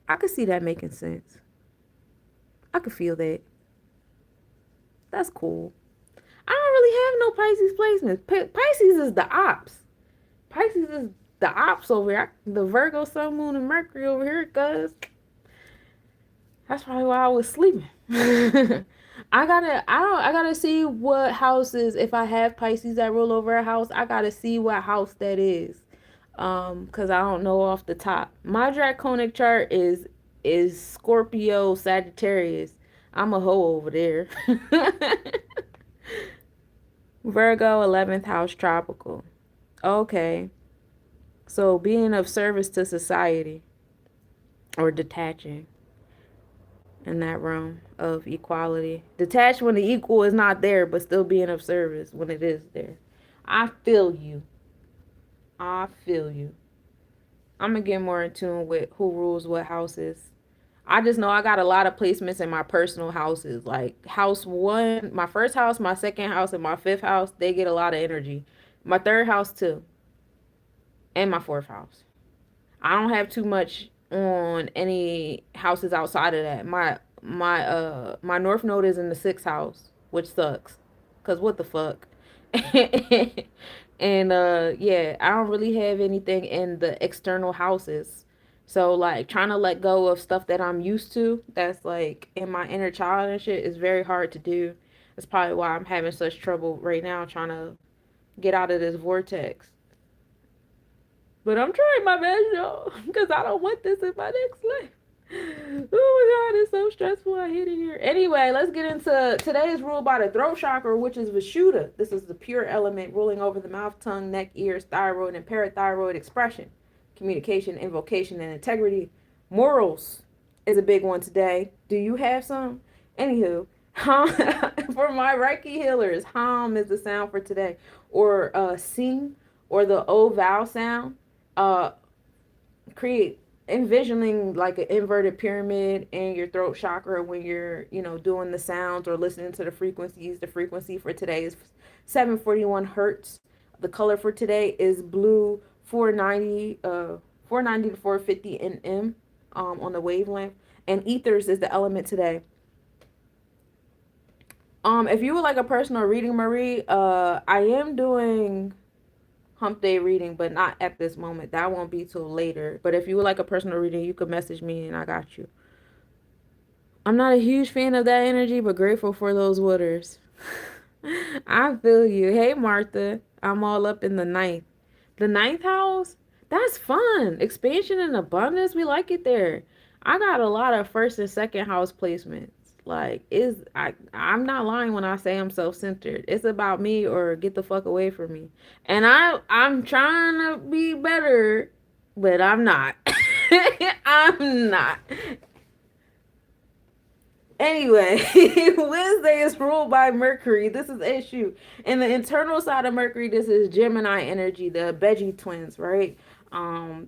S1: I could see that making sense. I could feel that. That's cool. I don't really have no Pisces placements. Pisces is the ops. Pisces is the ops over here. The Virgo, Sun, Moon, and Mercury over here, cuz that's probably why I was sleeping. I gotta see what houses, if I have Pisces that rule over a house, I gotta see what house that is. Because I don't know off the top. My Draconic chart is Scorpio, Sagittarius. I'm a hoe over there. Virgo, 11th house, tropical. Okay. So being of service to society or detaching in that realm of equality. Detached when the equal is not there, but still being of service when it is there. I feel you. I feel you. I'm going to get more in tune with who rules what houses. I just know I got a lot of placements in my personal houses. Like house 1, my first house, my second house, and my 5th house, they get a lot of energy. My third house too, and my fourth house. I don't have too much on any houses outside of that. My north node is in the sixth house, which sucks. Cause what the fuck? And yeah, I don't really have anything in the external houses. So like trying to let go of stuff that I'm used to, that's like in my inner child and shit, is very hard to do. That's probably why I'm having such trouble right now trying to get out of this vortex. But I'm trying my best, y'all, because I don't want this in my next life. Oh my god, it's so stressful. I hate it here. Anyway, let's get into today's rule by the throat chakra, which is Vishuddha. This is the pure element ruling over the mouth, tongue, neck, ears, thyroid, and parathyroid expression, communication, invocation, and integrity. Morals is a big one today. Do you have some? Anywho, for my Reiki healers, hum is the sound for today, or sing, or the O vowel sound. uh Create envisioning like an inverted pyramid in your throat chakra when you're, doing the sounds or listening to the frequencies. The frequency for today is 741 hertz. The color for today is blue, 490 490 to 450 nm on the wavelength. And ethers is the element today. If you would like a personal reading, Marie, I am doing hump day reading, but not at this moment. That won't be till later. But if you would like a personal reading, you could message me and I got you. I'm not a huge fan of that energy, but grateful for those waters. I feel you. Hey, Martha. I'm all up in the ninth. The ninth house? That's fun. Expansion and abundance. We like it there. I got a lot of first and second house placements. Like, I'm not lying when I say I'm self-centered. It's about me or get the fuck away from me. And I'm trying to be better, but I'm not. I'm not. Anyway, Wednesday is ruled by Mercury. This is issue. And the internal side of Mercury, this is Gemini energy, the Veggie twins, right?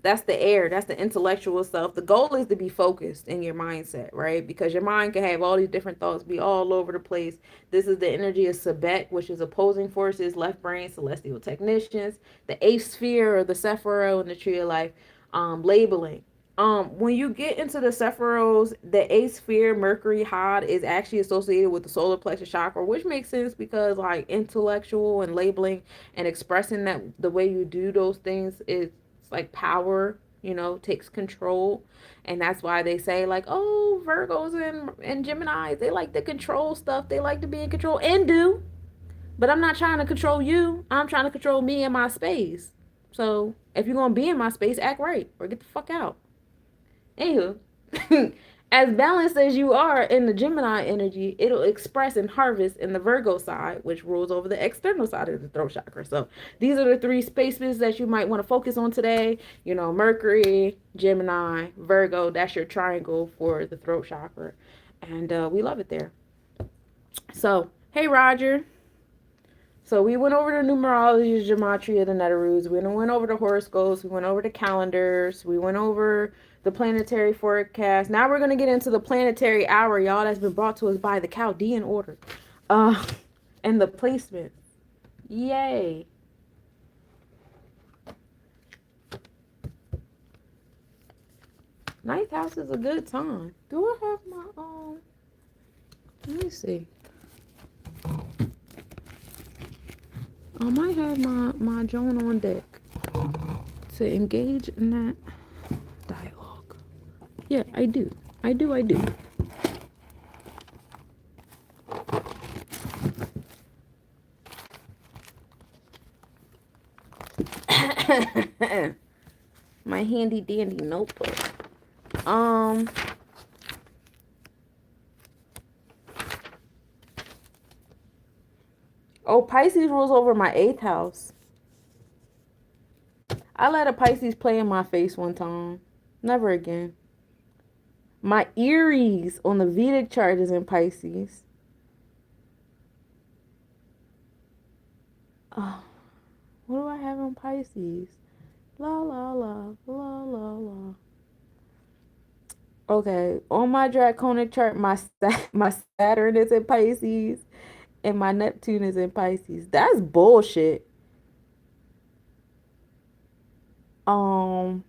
S1: That's the air, that's the intellectual self. The goal is to be focused in your mindset, right? Because your mind can have all these different thoughts, be all over the place. This is the energy of Sabet, which is opposing forces, left brain, celestial technicians, the eighth sphere or the Sephiroth and the tree of life, labeling. When you get into the Sephiroths, the eighth sphere, Mercury Hod, is actually associated with the solar plexus chakra, which makes sense because like intellectual and labeling and expressing that the way you do those things is like power, takes control. And that's why they say like, oh, Virgos and Geminis, they like to control stuff. They like to be in control and do. But I'm not trying to control you. I'm trying to control me and my space. So if you're going to be in my space, act right or get the fuck out. Anywho, as balanced as you are in the Gemini energy, it'll express and harvest in the Virgo side, which rules over the external side of the throat chakra. So these are the three spaces that you might want to focus on today. Mercury, Gemini, Virgo, that's your triangle for the throat chakra. And we love it there. So, hey, Roger. So we went over the numerology, gematria, the Netarus. We went over the horoscopes. We went over the calendars. We went over the planetary forecast. Now we're going to get into the planetary hour, y'all, that's been brought to us by the Chaldean order. And the placement. Yay. Ninth house is a good time. Do I have my let me see. I might have my Joan on deck to engage in that dialogue. Yeah, I do. I do. My handy dandy notebook. Oh, Pisces rules over my eighth house. I let a Pisces play in my face one time. Never again. My Aries on the Vedic chart is in Pisces. Oh, what do I have on Pisces? La la la la la la. Okay, on my Draconic chart, my Saturn is in Pisces and my Neptune is in Pisces. That's bullshit. Um,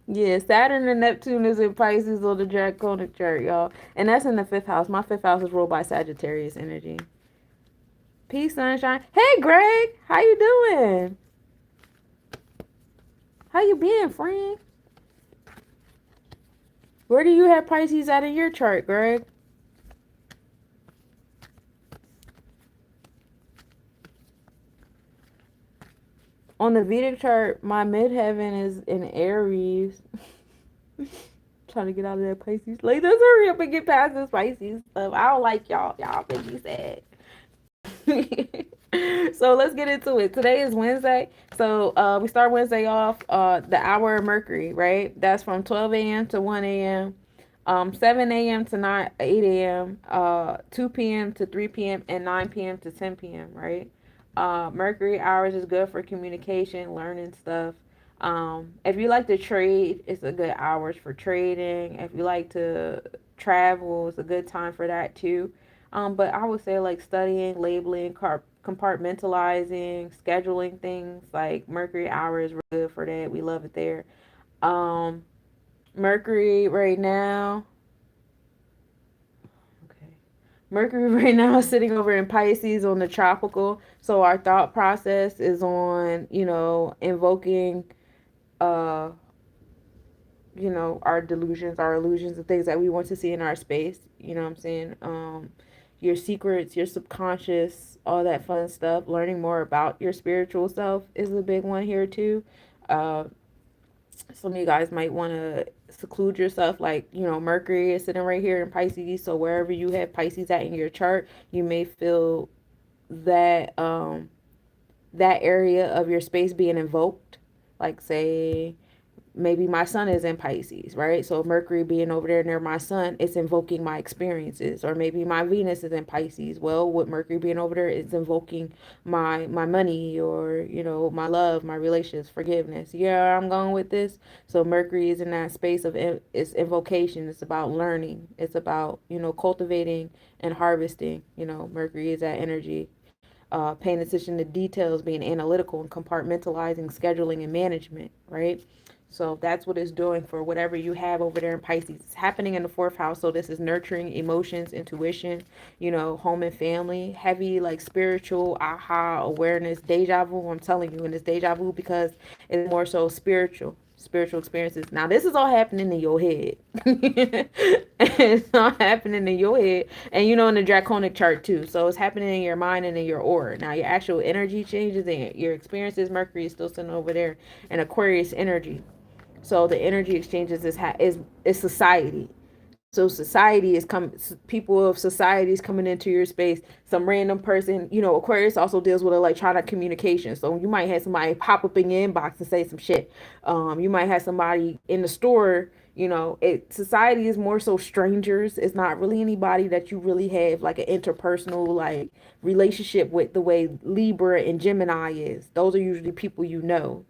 S1: yeah, Saturn and Neptune is in Pisces on the Draconic chart, y'all. And that's in the fifth house. My fifth house is ruled by Sagittarius energy. Peace, sunshine. Hey, Greg. How you doing? How you been, friend? Where do you have Pisces at in your chart, Greg? On the Vedic chart, my midheaven is in Aries. Trying to get out of that Pisces. Like, let's hurry up and get past this Pisces stuff. I don't like y'all. Y'all make me sad. So let's get into it. Today is Wednesday. So we start Wednesday off the hour of Mercury, right? That's from 12 a.m. to 1 a.m. 7 a.m. to 8 a.m., 2 p.m. to 3 p.m., and 9 p.m. to 10 p.m., right? Mercury hours is good for communication, learning stuff. If you like to trade, it's a good hours for trading. If you like to travel, it's a good time for that too. But I would say like studying, labeling, compartmentalizing, scheduling things like Mercury hours are good for that. We love it there. Um, Mercury right now. Okay. Mercury right now is sitting over in Pisces on the tropical. So our thought process is on, invoking uh our delusions, our illusions, the things that we want to see in our space. You know what I'm saying? Your secrets, your subconscious, all that fun stuff. Learning more about your spiritual self is a big one here too. Uh, some of you guys might want to seclude yourself, like Mercury is sitting right here in Pisces. So wherever you have Pisces at in your chart, you may feel that that area of your space being invoked. Like say maybe my sun is in Pisces, right? So Mercury being over there near my sun, it's invoking my experiences. Or maybe my Venus is in Pisces. Well, with Mercury being over there, it's invoking my money, or my love, my relationships, forgiveness. Yeah, I'm going with this. So Mercury is in that space of it's invocation. It's about learning. It's about cultivating and harvesting. Mercury is that energy. Paying attention to details, being analytical and compartmentalizing, scheduling and management, right? So that's what it's doing for whatever you have over there in Pisces. It's happening in the fourth house. So this is nurturing emotions, intuition, home and family, heavy like spiritual aha awareness, deja vu. I'm telling you, and it's deja vu because it's more so spiritual experiences. Now this is all happening in your head. It's all happening in your head, and in the Draconic chart too. So it's happening in your mind and in your aura. Now your actual energy changes and your experiences. Mercury is still sitting over there in Aquarius energy. So the energy exchanges is society. So society is coming. People of society is coming into your space. Some random person. Aquarius also deals with electronic communication. So you might have somebody pop up in your inbox and say some shit. You might have somebody in the store. Society is more so strangers. It's not really anybody that you really have like an interpersonal like relationship with, the way Libra and Gemini is. Those are usually people you know.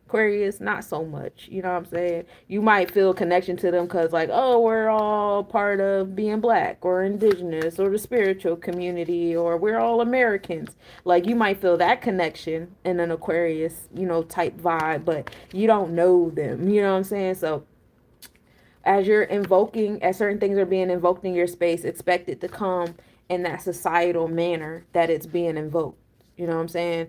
S1: Aquarius, not so much. You know what I'm saying? You might feel a connection to them because, like, oh, we're all part of being black or indigenous or the spiritual community, or we're all Americans. Like, you might feel that connection in an Aquarius, type vibe, but you don't know them. You know what I'm saying? So, as you're invoking, as certain things are being invoked in your space, expect it to come in that societal manner that it's being invoked. You know what I'm saying?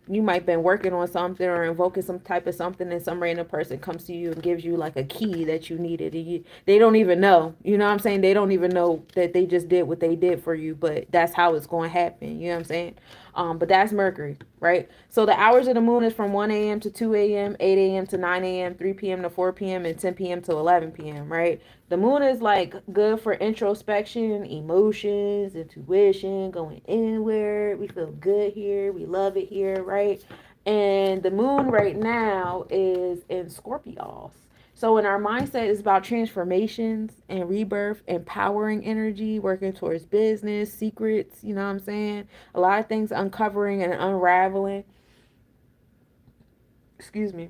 S1: You might been working on something or invoking some type of something, and some random person comes to you and gives you like a key that you needed. And they don't even know. You know what I'm saying? They don't even know that they just did what they did for you, but that's how it's going to happen. You know what I'm saying? But that's Mercury, right? So the hours of the moon is from 1 a.m. to 2 a.m., 8 a.m. to 9 a.m., 3 p.m. to 4 p.m., and 10 p.m. to 11 p.m., right? The moon is like good for introspection, emotions, intuition, going inward. We feel good here. We love it here, right? And the moon right now is in Scorpio. So in our mindset is about transformations and rebirth, empowering energy, working towards business, secrets, you know what I'm saying? A lot of things uncovering and unraveling. Excuse me.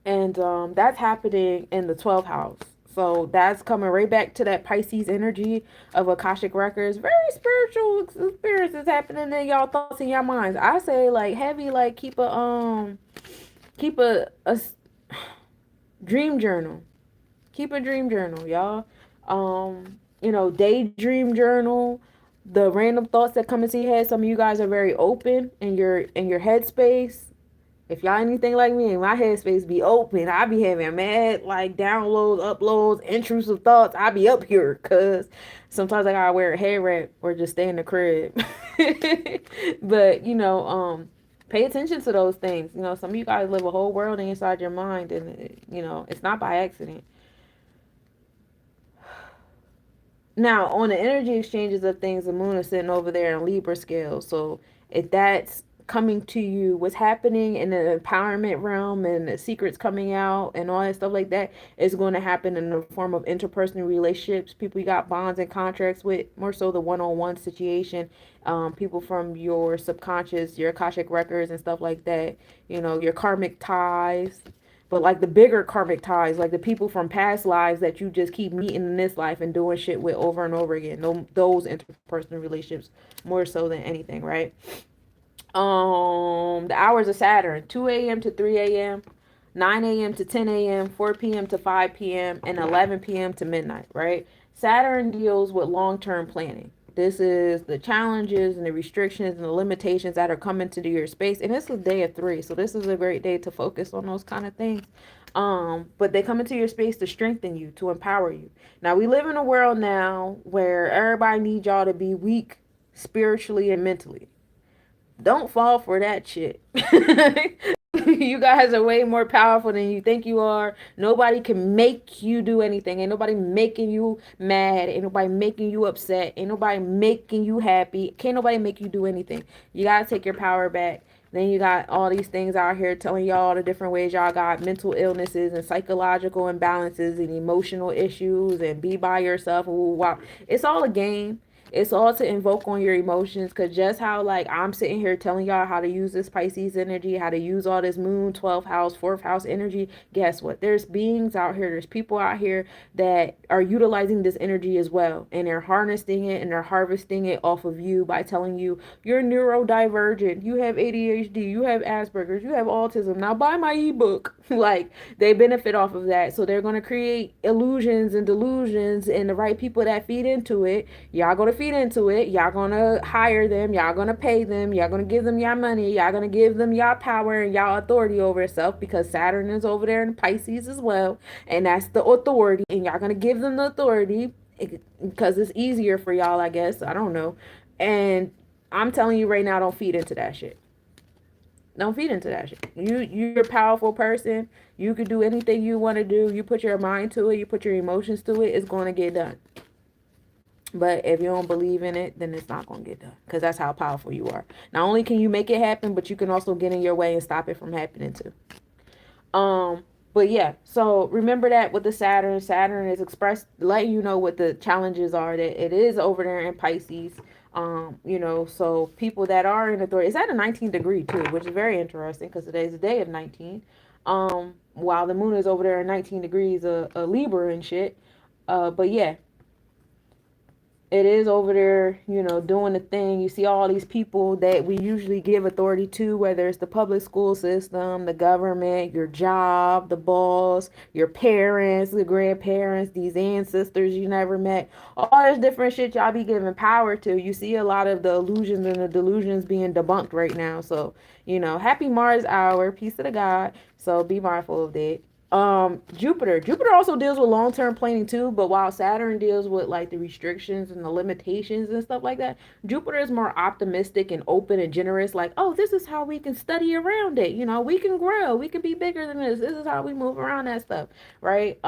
S1: And that's happening in the 12th house. So that's coming right back to that Pisces energy of Akashic records. Very spiritual experiences happening in y'all thoughts and your minds. I say like heavy, like keep a dream journal. Keep a dream journal, y'all. Daydream journal. The random thoughts that come into your head. Some of you guys are very open in your headspace. If y'all anything like me, my headspace be open. I be having mad like downloads, uploads, intrusive thoughts. I be up here because sometimes I gotta wear a head wrap or just stay in the crib. But pay attention to those things. Some of you guys live a whole world inside your mind, and it's not by accident. Now, on the energy exchanges of things, the moon is sitting over there in Libra scale. So if that's coming to you, what's happening in the empowerment realm and the secrets coming out and all that stuff like that is going to happen in the form of interpersonal relationships. People you got bonds and contracts with, more so the one-on-one situation. People from your subconscious, your Akashic records and stuff like that. Your karmic ties. But like the bigger karmic ties, like the people from past lives that you just keep meeting in this life and doing shit with over and over again. Those interpersonal relationships more so than anything, right? The hours of Saturn, 2 a.m. to 3 a.m., 9 a.m. to 10 a.m., 4 p.m. to 5 p.m., and 11 p.m. to midnight, right? Saturn deals with long-term planning. This is the challenges and the restrictions and the limitations that are coming to your space. And this is day of 3. So this is a great day to focus on those kind of things. But they come into your space to strengthen you, to empower you. Now, we live in a world now where everybody needs y'all to be weak spiritually and mentally. Don't fall for that shit. You guys are way more powerful than you think you are. Nobody can make you do anything. Ain't nobody making you mad. Ain't nobody making you upset. Ain't nobody making you happy. Can't nobody make you do anything. You gotta take your power back. Then you got all these things out here telling y'all the different ways y'all got mental illnesses and psychological imbalances and emotional issues and be by yourself. Wow. It's all a game. It's all to invoke on your emotions, because just how like I'm sitting here telling y'all how to use this Pisces energy, how to use all this moon 12th house 4th house energy, guess what, there's beings out here, there's people out here that are utilizing this energy as well, and they're harnessing it and they're harvesting it off of you by telling you you're neurodivergent, you have ADHD, you have Asperger's, you have autism, now buy my ebook. Like they benefit off of that, so they're going to create illusions and delusions, and the right people that feed into it, y'all going to feed into it, y'all gonna hire them, y'all gonna pay them, y'all gonna give them your money, y'all gonna give them your power and y'all authority over itself, because Saturn is over there in Pisces as well, and that's the authority, and y'all gonna give them the authority because it's easier for y'all, I guess, I don't know. And I'm telling you right now, don't feed into that shit. Don't feed into that shit. You're a powerful person. You can do anything you want to do. You put your mind to it, you put your emotions to it, it's going to get done. But if you don't believe in it, then it's not going to get done, because that's how powerful you are. Not only can you make it happen, but you can also get in your way and stop it from happening too. But yeah, so remember that with the Saturn is expressed, letting you know what the challenges are, that it is over there in Pisces. So people that are in authority, it's at a 19 degree too, which is very interesting because today's a day of 19. While the moon is over there in 19 degrees, a Libra and shit. But yeah, it is over there, doing the thing. You see all these people that we usually give authority to, whether it's the public school system, the government, your job, the boss, your parents, the grandparents, these ancestors you never met, all this different shit y'all be giving power to. You see a lot of the illusions and the delusions being debunked right now. So, happy Mars hour, peace to the God. So be mindful of that. Jupiter also deals with long-term planning too, but while Saturn deals with like the restrictions and the limitations and stuff like that, Jupiter is more optimistic and open and generous, like, oh, this is how we can study around it, we can grow, we can be bigger than this is how we move around that stuff, right?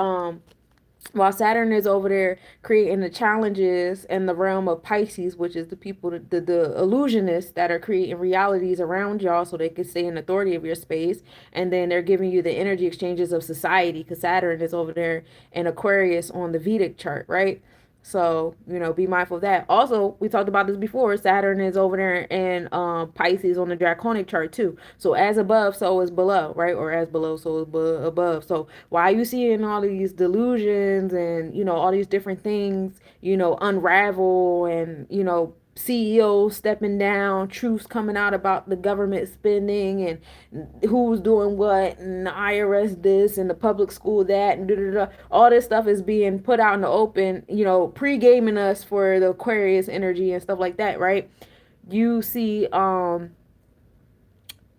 S1: While Saturn is over there creating the challenges in the realm of Pisces, which is the people, the illusionists that are creating realities around y'all so they can stay in authority of your space. And then they're giving you the energy exchanges of society, because Saturn is over there in Aquarius on the Vedic chart, right? So, be mindful of that. Also, we talked about this before. Saturn is over there in Pisces on the Draconic chart too. So as above, so is below, right? Or as below, so is above. So why you seeing all these delusions and, all these different things, unravel and, CEOs stepping down, truths coming out about the government spending and who's doing what, and the IRS this and the public school that, and all this stuff is being put out in the open, pre-gaming us for the Aquarius energy and stuff like that, right? You see,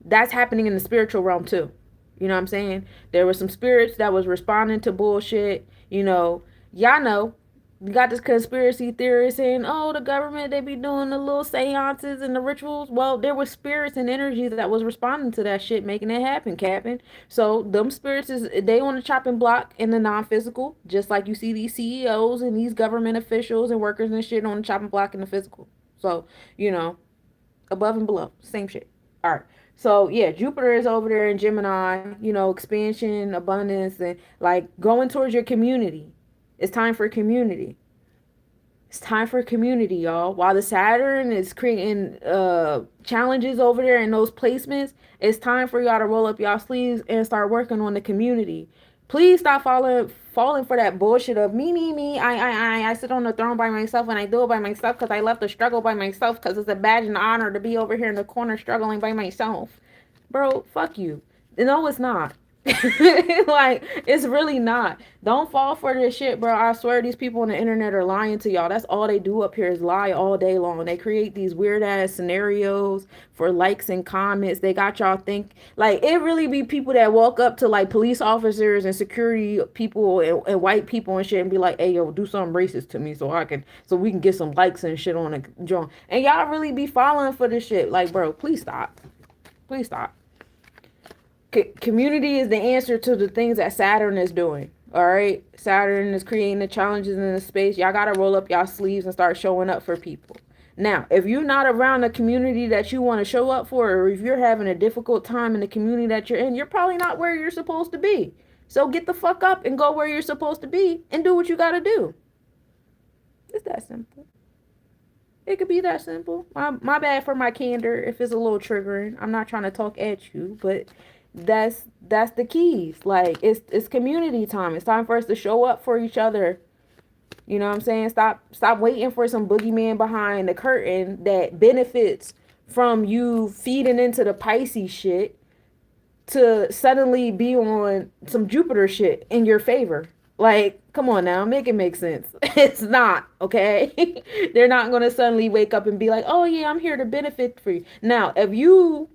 S1: that's happening in the spiritual realm too. You know what I'm saying? There were some spirits that was responding to bullshit. Y'all know you got this conspiracy theory saying, oh, the government, they be doing the little seances and the rituals. Well, there was spirits and energies that was responding to that shit, making it happen, Captain. So them spirits they on the chopping block in the non-physical, just like you see these CEOs and these government officials and workers and shit on the chopping block in the physical. So, above and below, same shit. All right. So yeah, Jupiter is over there in Gemini, expansion, abundance, and like going towards your community. It's time for community. It's time for community, y'all. While the Saturn is creating challenges over there in those placements, it's time for y'all to roll up y'all sleeves and start working on the community. Please stop falling for that bullshit of me. I sit on the throne by myself and I do it by myself because I love to struggle by myself because it's a badge and honor to be over here in the corner struggling by myself. Bro, fuck you. No, it's not. Like, it's really not. Don't fall for this shit, bro. I swear these people on the internet are lying to y'all. That's all they do up here is lie all day long. They create these weird ass scenarios for likes and comments. They got y'all think like it really be people that walk up to like police officers and security people and white people and shit and be like, hey yo, do something racist to me so we can get some likes and shit on the joint. And y'all really be falling for this shit. Like, bro, please stop. Please stop. Community is the answer to the things that Saturn is doing. All right, Saturn is creating the challenges in the space. Y'all gotta roll up y'all sleeves and start showing up for people. Now, if you're not around the community that you want to show up for, or if you're having a difficult time in the community that you're in, you're probably not where you're supposed to be. So get the fuck up and go where you're supposed to be and do what you gotta do. It's that simple. It could be that simple. My bad for my candor if it's a little triggering. I'm not trying to talk at you, but that's the keys. Like it's community time. It's time for us to show up for each other. You know what I'm saying? Stop waiting for some boogeyman behind the curtain that benefits from you feeding into the Pisces shit to suddenly be on some Jupiter shit in your favor. Like, come on now, make it make sense. It's not, okay? They're not going to suddenly wake up and be like, oh yeah, I'm here to benefit for you. Now, if you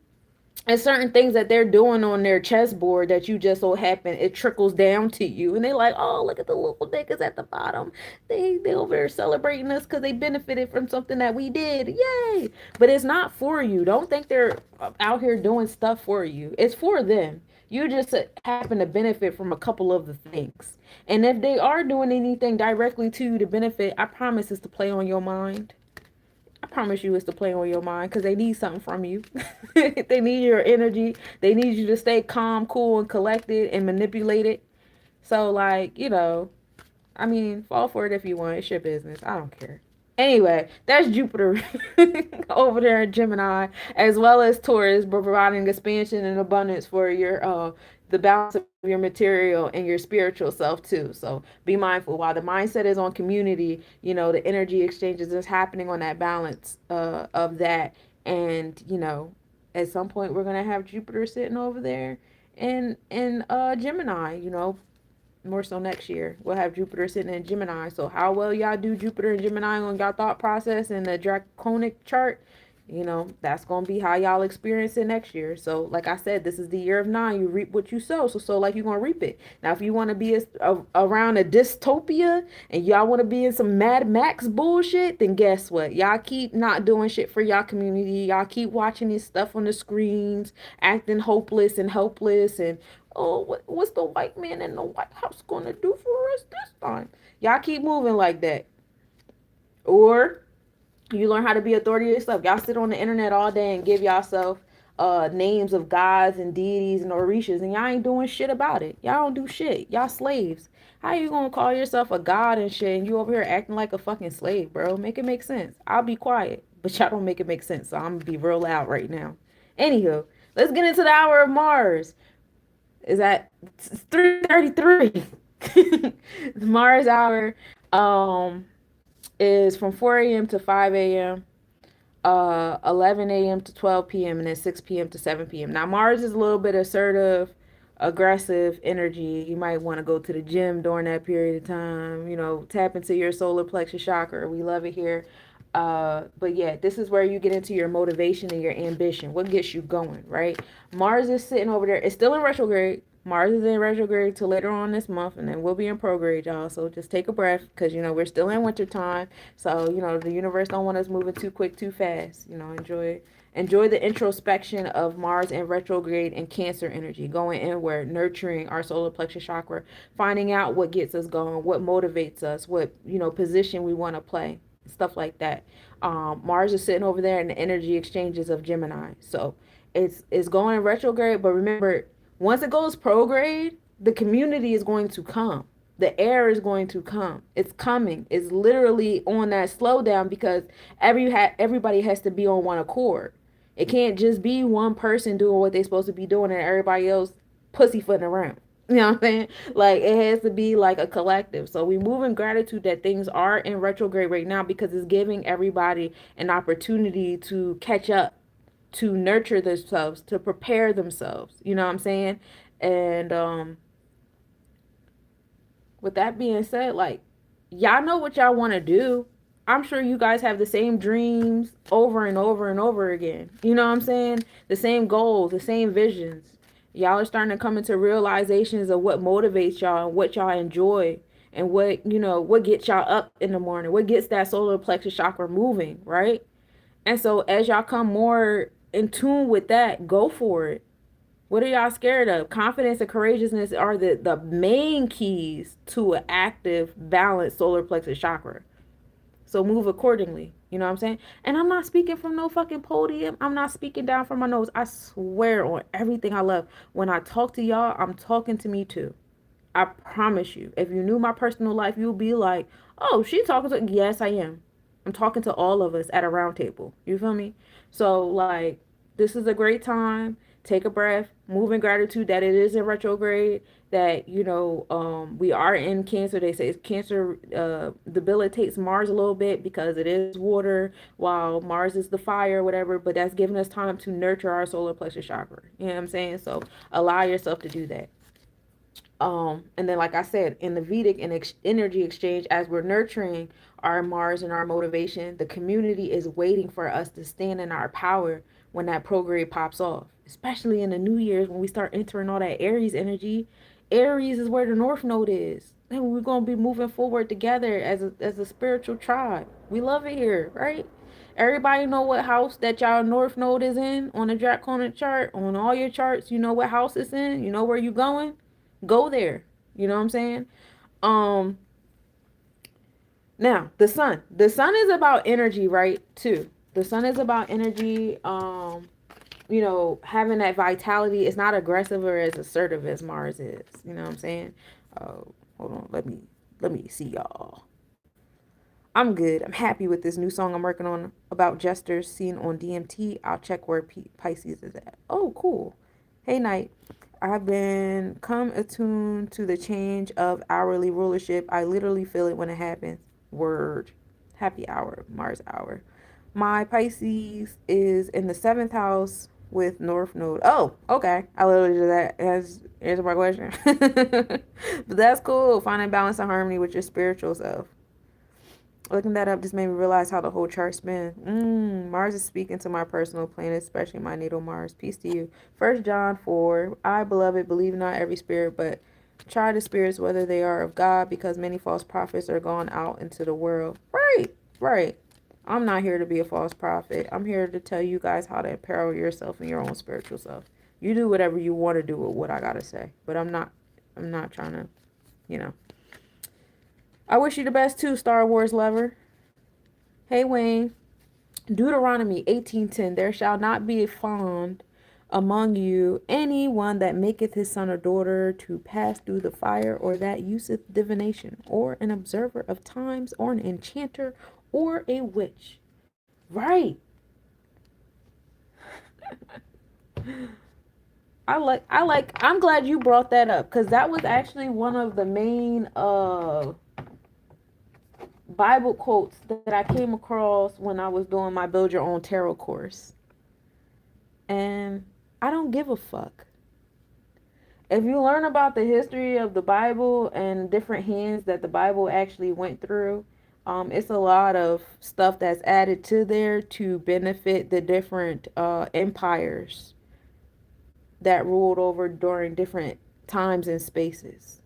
S1: and certain things that they're doing on their chessboard that you just so happen it trickles down to you and they're like, oh, look at the little niggas at the bottom, they over there celebrating us because they benefited from something that we did, yay. But it's not for you. Don't think they're out here doing stuff for you. It's for them. You just happen to benefit from a couple of the things, and if they are doing anything directly to you to benefit, I promise it's to play on your mind. I promise you it's to play on your mind because they need something from you. They need your energy. They need you to stay calm, cool, and collected and manipulated. So, like, I mean, fall for it if you want. It's your business. I don't care. Anyway, that's Jupiter over there in Gemini, as well as Taurus, providing expansion and abundance for your the balance of your material and your spiritual self too. So be mindful. While the mindset is on community, the energy exchanges is happening on that balance of that. And at some point we're gonna have Jupiter sitting over there in Gemini. More so next year we'll have Jupiter sitting in Gemini. So how well y'all do Jupiter and Gemini on y'all thought process in the Draconic chart, that's going to be how y'all experience it next year. So like I said, this is the year of 9. You reap what you sow. So like you're going to reap it. Now, if you want to be around a dystopia and y'all want to be in some Mad Max bullshit, then guess what? Y'all keep not doing shit for y'all community. Y'all keep watching this stuff on the screens, acting hopeless and helpless and, oh, what's the white man in the White House going to do for us this time? Y'all keep moving like that. Or you learn how to be authority yourself. Y'all sit on the internet all day and give yourself names of gods and deities and orishas, and y'all ain't doing shit about it. Y'all don't do shit. Y'all slaves. How you gonna call yourself a god and shit, and you over here acting like a fucking slave, bro? Make it make sense. I'll be quiet, but y'all don't make it make sense. So I'm gonna be real loud right now. Anywho, let's get into the hour of Mars. Is at 3:33. Mars hour is from 4 a.m. to 5 a.m., 11 a.m. to 12 p.m., and then 6 p.m. to 7 p.m. Now, Mars is a little bit assertive, aggressive energy. You might want to go to the gym during that period of time, tap into your solar plexus chakra. We love it here. But yeah, this is where you get into your motivation and your ambition. What gets you going, right? Mars is sitting over there. It's still in retrograde. Mars is in retrograde till later on this month, and then we'll be in prograde, y'all. So just take a breath, because we're still in winter time. So the universe don't want us moving too quick, too fast. Enjoy the introspection of Mars in retrograde and Cancer energy, going inward, nurturing our solar plexus chakra, finding out what gets us going, what motivates us, what position we want to play, stuff like that. Mars is sitting over there in the energy exchanges of Gemini, so it's going in retrograde. But remember, once it goes prograde, the community is going to come. The air is going to come. It's coming. It's literally on that slowdown, because everybody has to be on one accord. It can't just be one person doing what they're supposed to be doing and everybody else pussyfooting around. You know what I'm saying? Like, it has to be like a collective. So we move in gratitude that things are in retrograde right now, because it's giving everybody an opportunity to catch up, to nurture themselves, to prepare themselves. You know what I'm saying? And with that being said, like, y'all know what y'all want to do. I'm sure you guys have the same dreams over and over and over again. You know what I'm saying? The same goals, the same visions. Y'all are starting to come into realizations of what motivates y'all and what y'all enjoy, and what gets y'all up in the morning, what gets that solar plexus chakra moving, right? And so as y'all come more in tune with that, go for it. What are y'all scared of? Confidence and courageousness are the main keys to an active, balanced solar plexus chakra. So move accordingly. You know what I'm saying? And I'm not speaking from no fucking podium. I'm not speaking down from my nose. I swear on everything I love. When I talk to y'all, I'm talking to me too. I promise you. If you knew my personal life, you'll be like, oh, she talking to... Yes, I am. I'm talking to all of us at a round table. You feel me? So, like, this is a great time. Take a breath. Move in gratitude that it is in retrograde. That, we are in Cancer. They say Cancer debilitates Mars a little bit because it is water, while Mars is the fire, whatever. But that's giving us time to nurture our solar plexus chakra. You know what I'm saying? So allow yourself to do that. And then, like I said, in the Vedic and energy exchange, as we're nurturing our Mars and our motivation, the community is waiting for us to stand in our power when that prograde pops off, especially in the New Year's when we start entering all that Aries energy. Aries is where the North Node is. And we're going to be moving forward together as a spiritual tribe. We love it here, right? Everybody know what house that y'all North Node is in on the Draconic chart, on all your charts. You know what house it's in. You know where you going. Go there. You know what I'm saying? Um, Now, the sun. The sun is about energy, right? Too. The sun is about energy. Having that vitality. It's not aggressive or as assertive as Mars is. You know what I'm saying? Hold on. Let me see y'all. I'm good. I'm happy with this new song I'm working on about jesters seen on DMT. I'll check where Pisces is at. Oh, cool. Hey, Night. I've been come attuned to the change of hourly rulership. I literally feel it when it happens. Word. Happy hour, Mars hour. My Pisces is in the 7th house with North Node. Oh, okay. I literally did that. Answer my question. But that's cool. Finding balance and harmony with your spiritual self. Looking that up just made me realize how the whole chart's been. Mars is speaking to my personal planet, especially my natal Mars. Peace to you. 1 John 4. I, beloved, believe not every spirit, but try the spirits whether they are of God, because many false prophets are gone out into the world. Right. I'm not here to be a false prophet. I'm here to tell you guys how to empower yourself and your own spiritual self. You do whatever you want to do with what I gotta say. But I'm not trying to, I wish you the best too, Star Wars lover. Hey, Wayne. Deuteronomy 18:10. There shall not be found among you anyone that maketh his son or daughter to pass through the fire, or that useth divination, or an observer of times, or an enchanter, or a witch. Right. I'm glad you brought that up, because that was actually one of the main Bible quotes that I came across when I was doing my Build Your Own Tarot course. And I don't give a fuck. If you learn about the history of the Bible and different hands that the Bible actually went through, it's a lot of stuff that's added to there to benefit the different empires that ruled over during different times and spaces.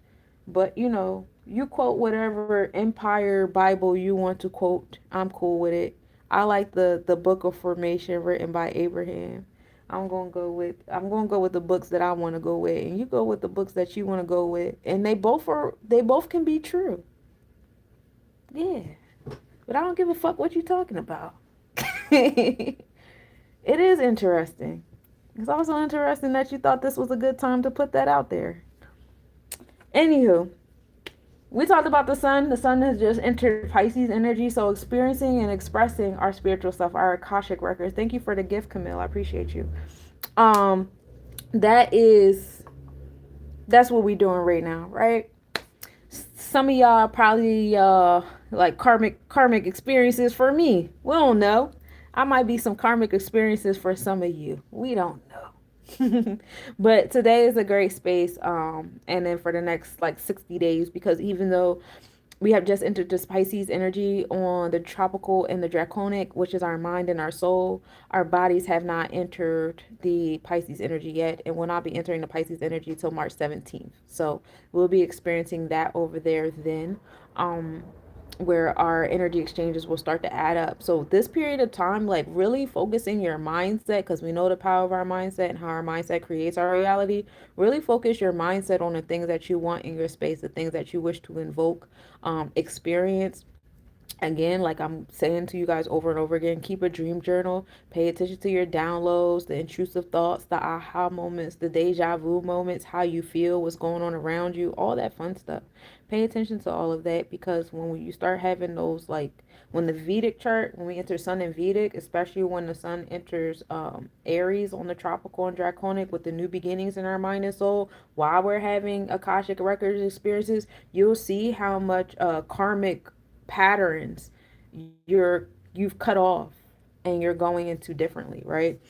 S1: But you quote whatever empire Bible you want to quote. I'm cool with it. I like the book of Formation written by Abraham. I'm gonna go with the books that I want to go with, and you go with the books that you want to go with, and they both can be true. Yeah, but I don't give a fuck what you talking about. It is interesting. It's also interesting that you thought this was a good time to put that out there. Anywho, we talked about the sun. The sun has just entered Pisces energy, so experiencing and expressing our spiritual self, our Akashic records. Thank you for the gift, Camille. I appreciate you. Um, that's what we're doing right now, right? Some of y'all probably like karmic experiences. For me, we don't know. I might be some karmic experiences for some of you. We don't know. But today is a great space, and then for the next like 60 days, because even though we have just entered this Pisces energy on the tropical and the draconic, which is our mind and our soul, our bodies have not entered the Pisces energy yet, and will not be entering the Pisces energy till March 17th. So we'll be experiencing that over there then. Where our energy exchanges will start to add up. So this period of time, like really focusing your mindset, because we know the power of our mindset and how our mindset creates our reality. Really focus your mindset on the things that you want in your space, the things that you wish to invoke, experience. Again, like I'm saying to you guys over and over again, keep a dream journal. Pay attention to your downloads, the intrusive thoughts, the aha moments, the deja vu moments, how you feel, what's going on around you, all that fun stuff. Pay attention to all of that, because when you start having those, like when the Vedic chart, when we enter Sun in Vedic, especially when the Sun enters Aries on the tropical and draconic with the new beginnings in our mind and soul, while we're having Akashic records experiences, you'll see how much karmic patterns you've cut off and you're going into differently, right?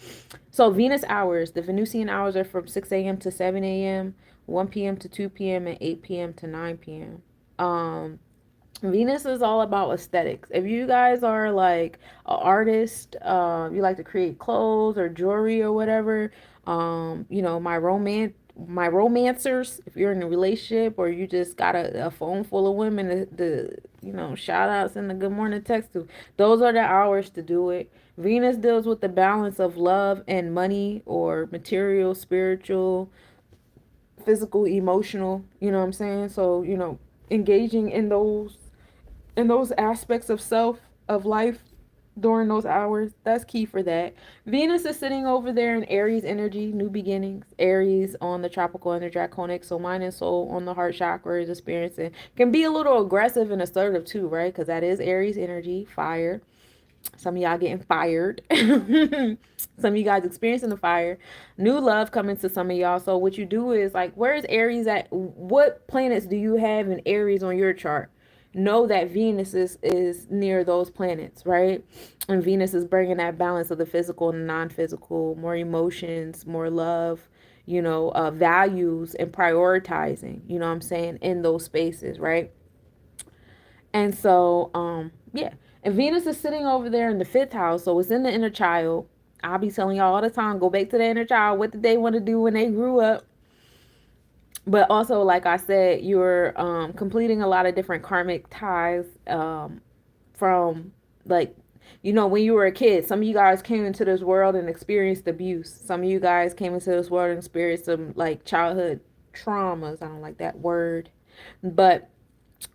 S1: So Venus hours, the Venusian hours are from 6 a.m. to 7 a.m., 1 p.m. to 2 p.m., and 8 p.m. to 9 p.m. Venus is all about aesthetics. If you guys are like an artist, you like to create clothes or jewelry or whatever, my romancers, if you're in a relationship or you just got a phone full of women shout outs and the good morning text to, those are the hours to do it. Venus deals with the balance of love and money, or material, spiritual, physical, emotional, you know what I'm saying? So, engaging in those aspects of self, of life during those hours, that's key for that. Venus is sitting over there in Aries energy, new beginnings. Aries on the tropical and the draconic, so mind and soul on the heart chakra is experiencing. Can be a little aggressive and assertive too, right? Because that is Aries energy, fire. Some of y'all getting fired. Some of you guys experiencing the fire. New love coming to some of y'all. So what you do is, like, where is Aries at? What planets do you have in Aries on your chart? Know that Venus is near those planets, right? And Venus is bringing that balance of the physical and non-physical, more emotions, more love, values, and prioritizing, you know what I'm saying, in those spaces, right? And so, yeah. And Venus is sitting over there in the fifth house, so it's in the inner child. I'll be telling y'all all the time, go back to the inner child. What did they want to do when they grew up? But also, like I said, you're completing a lot of different karmic ties from, like, when you were a kid. Some of you guys came into this world and experienced abuse. Some of you guys came into this world and experienced some, like, childhood traumas. I don't like that word. But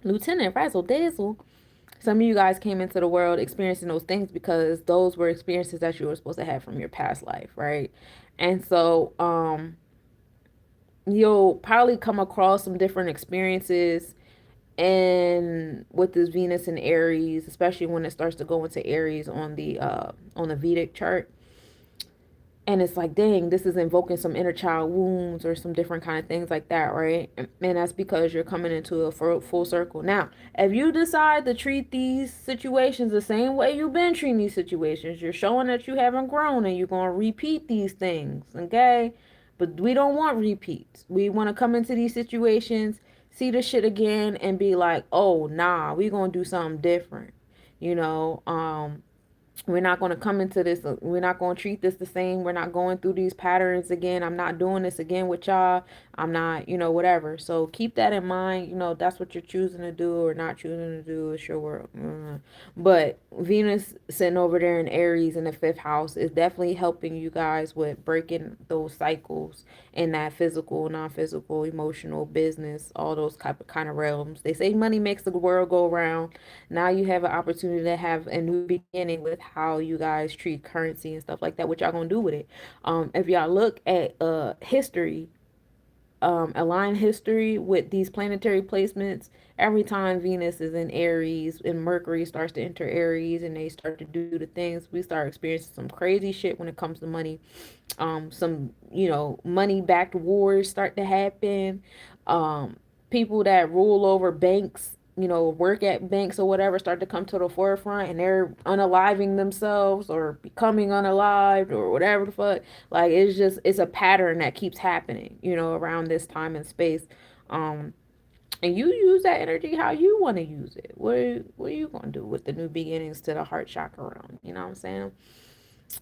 S1: Lieutenant Razzle Dazzle some of you guys came into the world experiencing those things because those were experiences that you were supposed to have from your past life, right? And so you'll probably come across some different experiences and with this Venus and Aries, especially when it starts to go into Aries on the Vedic chart. And it's like, dang, this is invoking some inner child wounds or some different kind of things like that, right? And that's because you're coming into a full circle. Now, if you decide to treat these situations the same way you've been treating these situations, you're showing that you haven't grown and you're going to repeat these things, okay? But we don't want repeats. We want to come into these situations, see the shit again, and be like, oh, nah, we going to do something different, you know? We're not going to come into this, we're not going to treat this the same, we're not going through these patterns again, I'm not doing this again with y'all, I'm not, whatever. So keep that in mind. That's what you're choosing to do or not choosing to do. It's your world. But Venus sitting over there in Aries in the fifth house is definitely helping you guys with breaking those cycles in that physical, non-physical, emotional, business, all those kind of realms. They say money makes the world go round. Now you have an opportunity to have a new beginning with how you guys treat currency and stuff like that. What y'all gonna do with it? If y'all look at history, align history with these planetary placements, every time Venus is in Aries and Mercury starts to enter Aries and they start to do the things, we start experiencing some crazy shit when it comes to money. Some, money backed wars start to happen. People that rule over banks, work at banks or whatever, start to come to the forefront and they're unaliving themselves or becoming unalived or whatever the fuck. Like, it's a pattern that keeps happening, around this time and space. And you use that energy how you want to use it. What are you going to do with the new beginnings to the heart chakra realm? You know what I'm saying?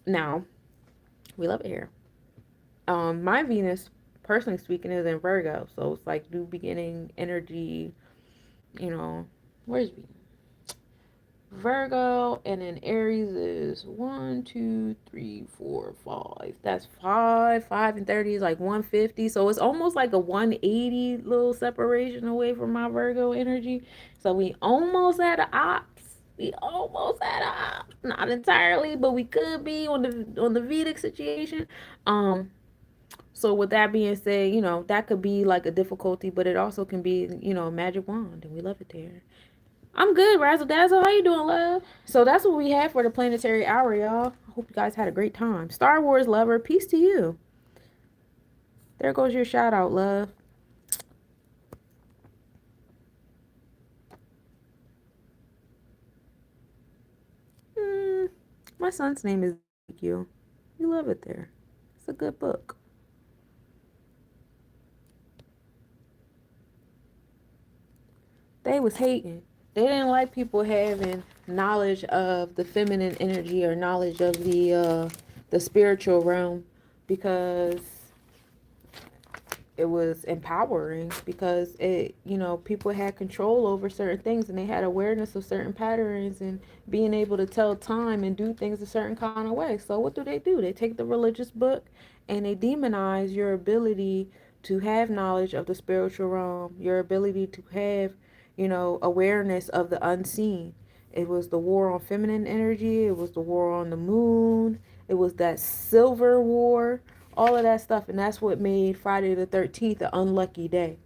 S1: Now, we love it here. My Venus, personally speaking, is in Virgo. So it's like new beginning energy, where's Venus? Virgo, and then Aries is 1, 2, 3, 4, 5. That's 5 and 30 is like 150. So it's almost like a 180 little separation away from my Virgo energy. So we almost at a ops. We almost at a ops. Not entirely, but we could be on the Vedic situation. So with that being said, that could be like a difficulty, but it also can be, a magic wand, and we love it there. I'm good, Razzle Dazzle. How you doing, love? So that's what we have for the planetary hour, y'all. I hope you guys had a great time. Star Wars lover, peace to you. There goes your shout out, love. My son's name is Ezekiel. You love it there. It's a good book. They was hating. They didn't like people having knowledge of the feminine energy or knowledge of the spiritual realm because it was empowering, because people had control over certain things and they had awareness of certain patterns and being able to tell time and do things a certain kind of way. So what do? They take the religious book and they demonize your ability to have knowledge of the spiritual realm, your ability to have, awareness of the unseen. It was the war on feminine energy. It was the war on the moon. It was that silver war, all of that stuff. And that's what made Friday the 13th an unlucky day,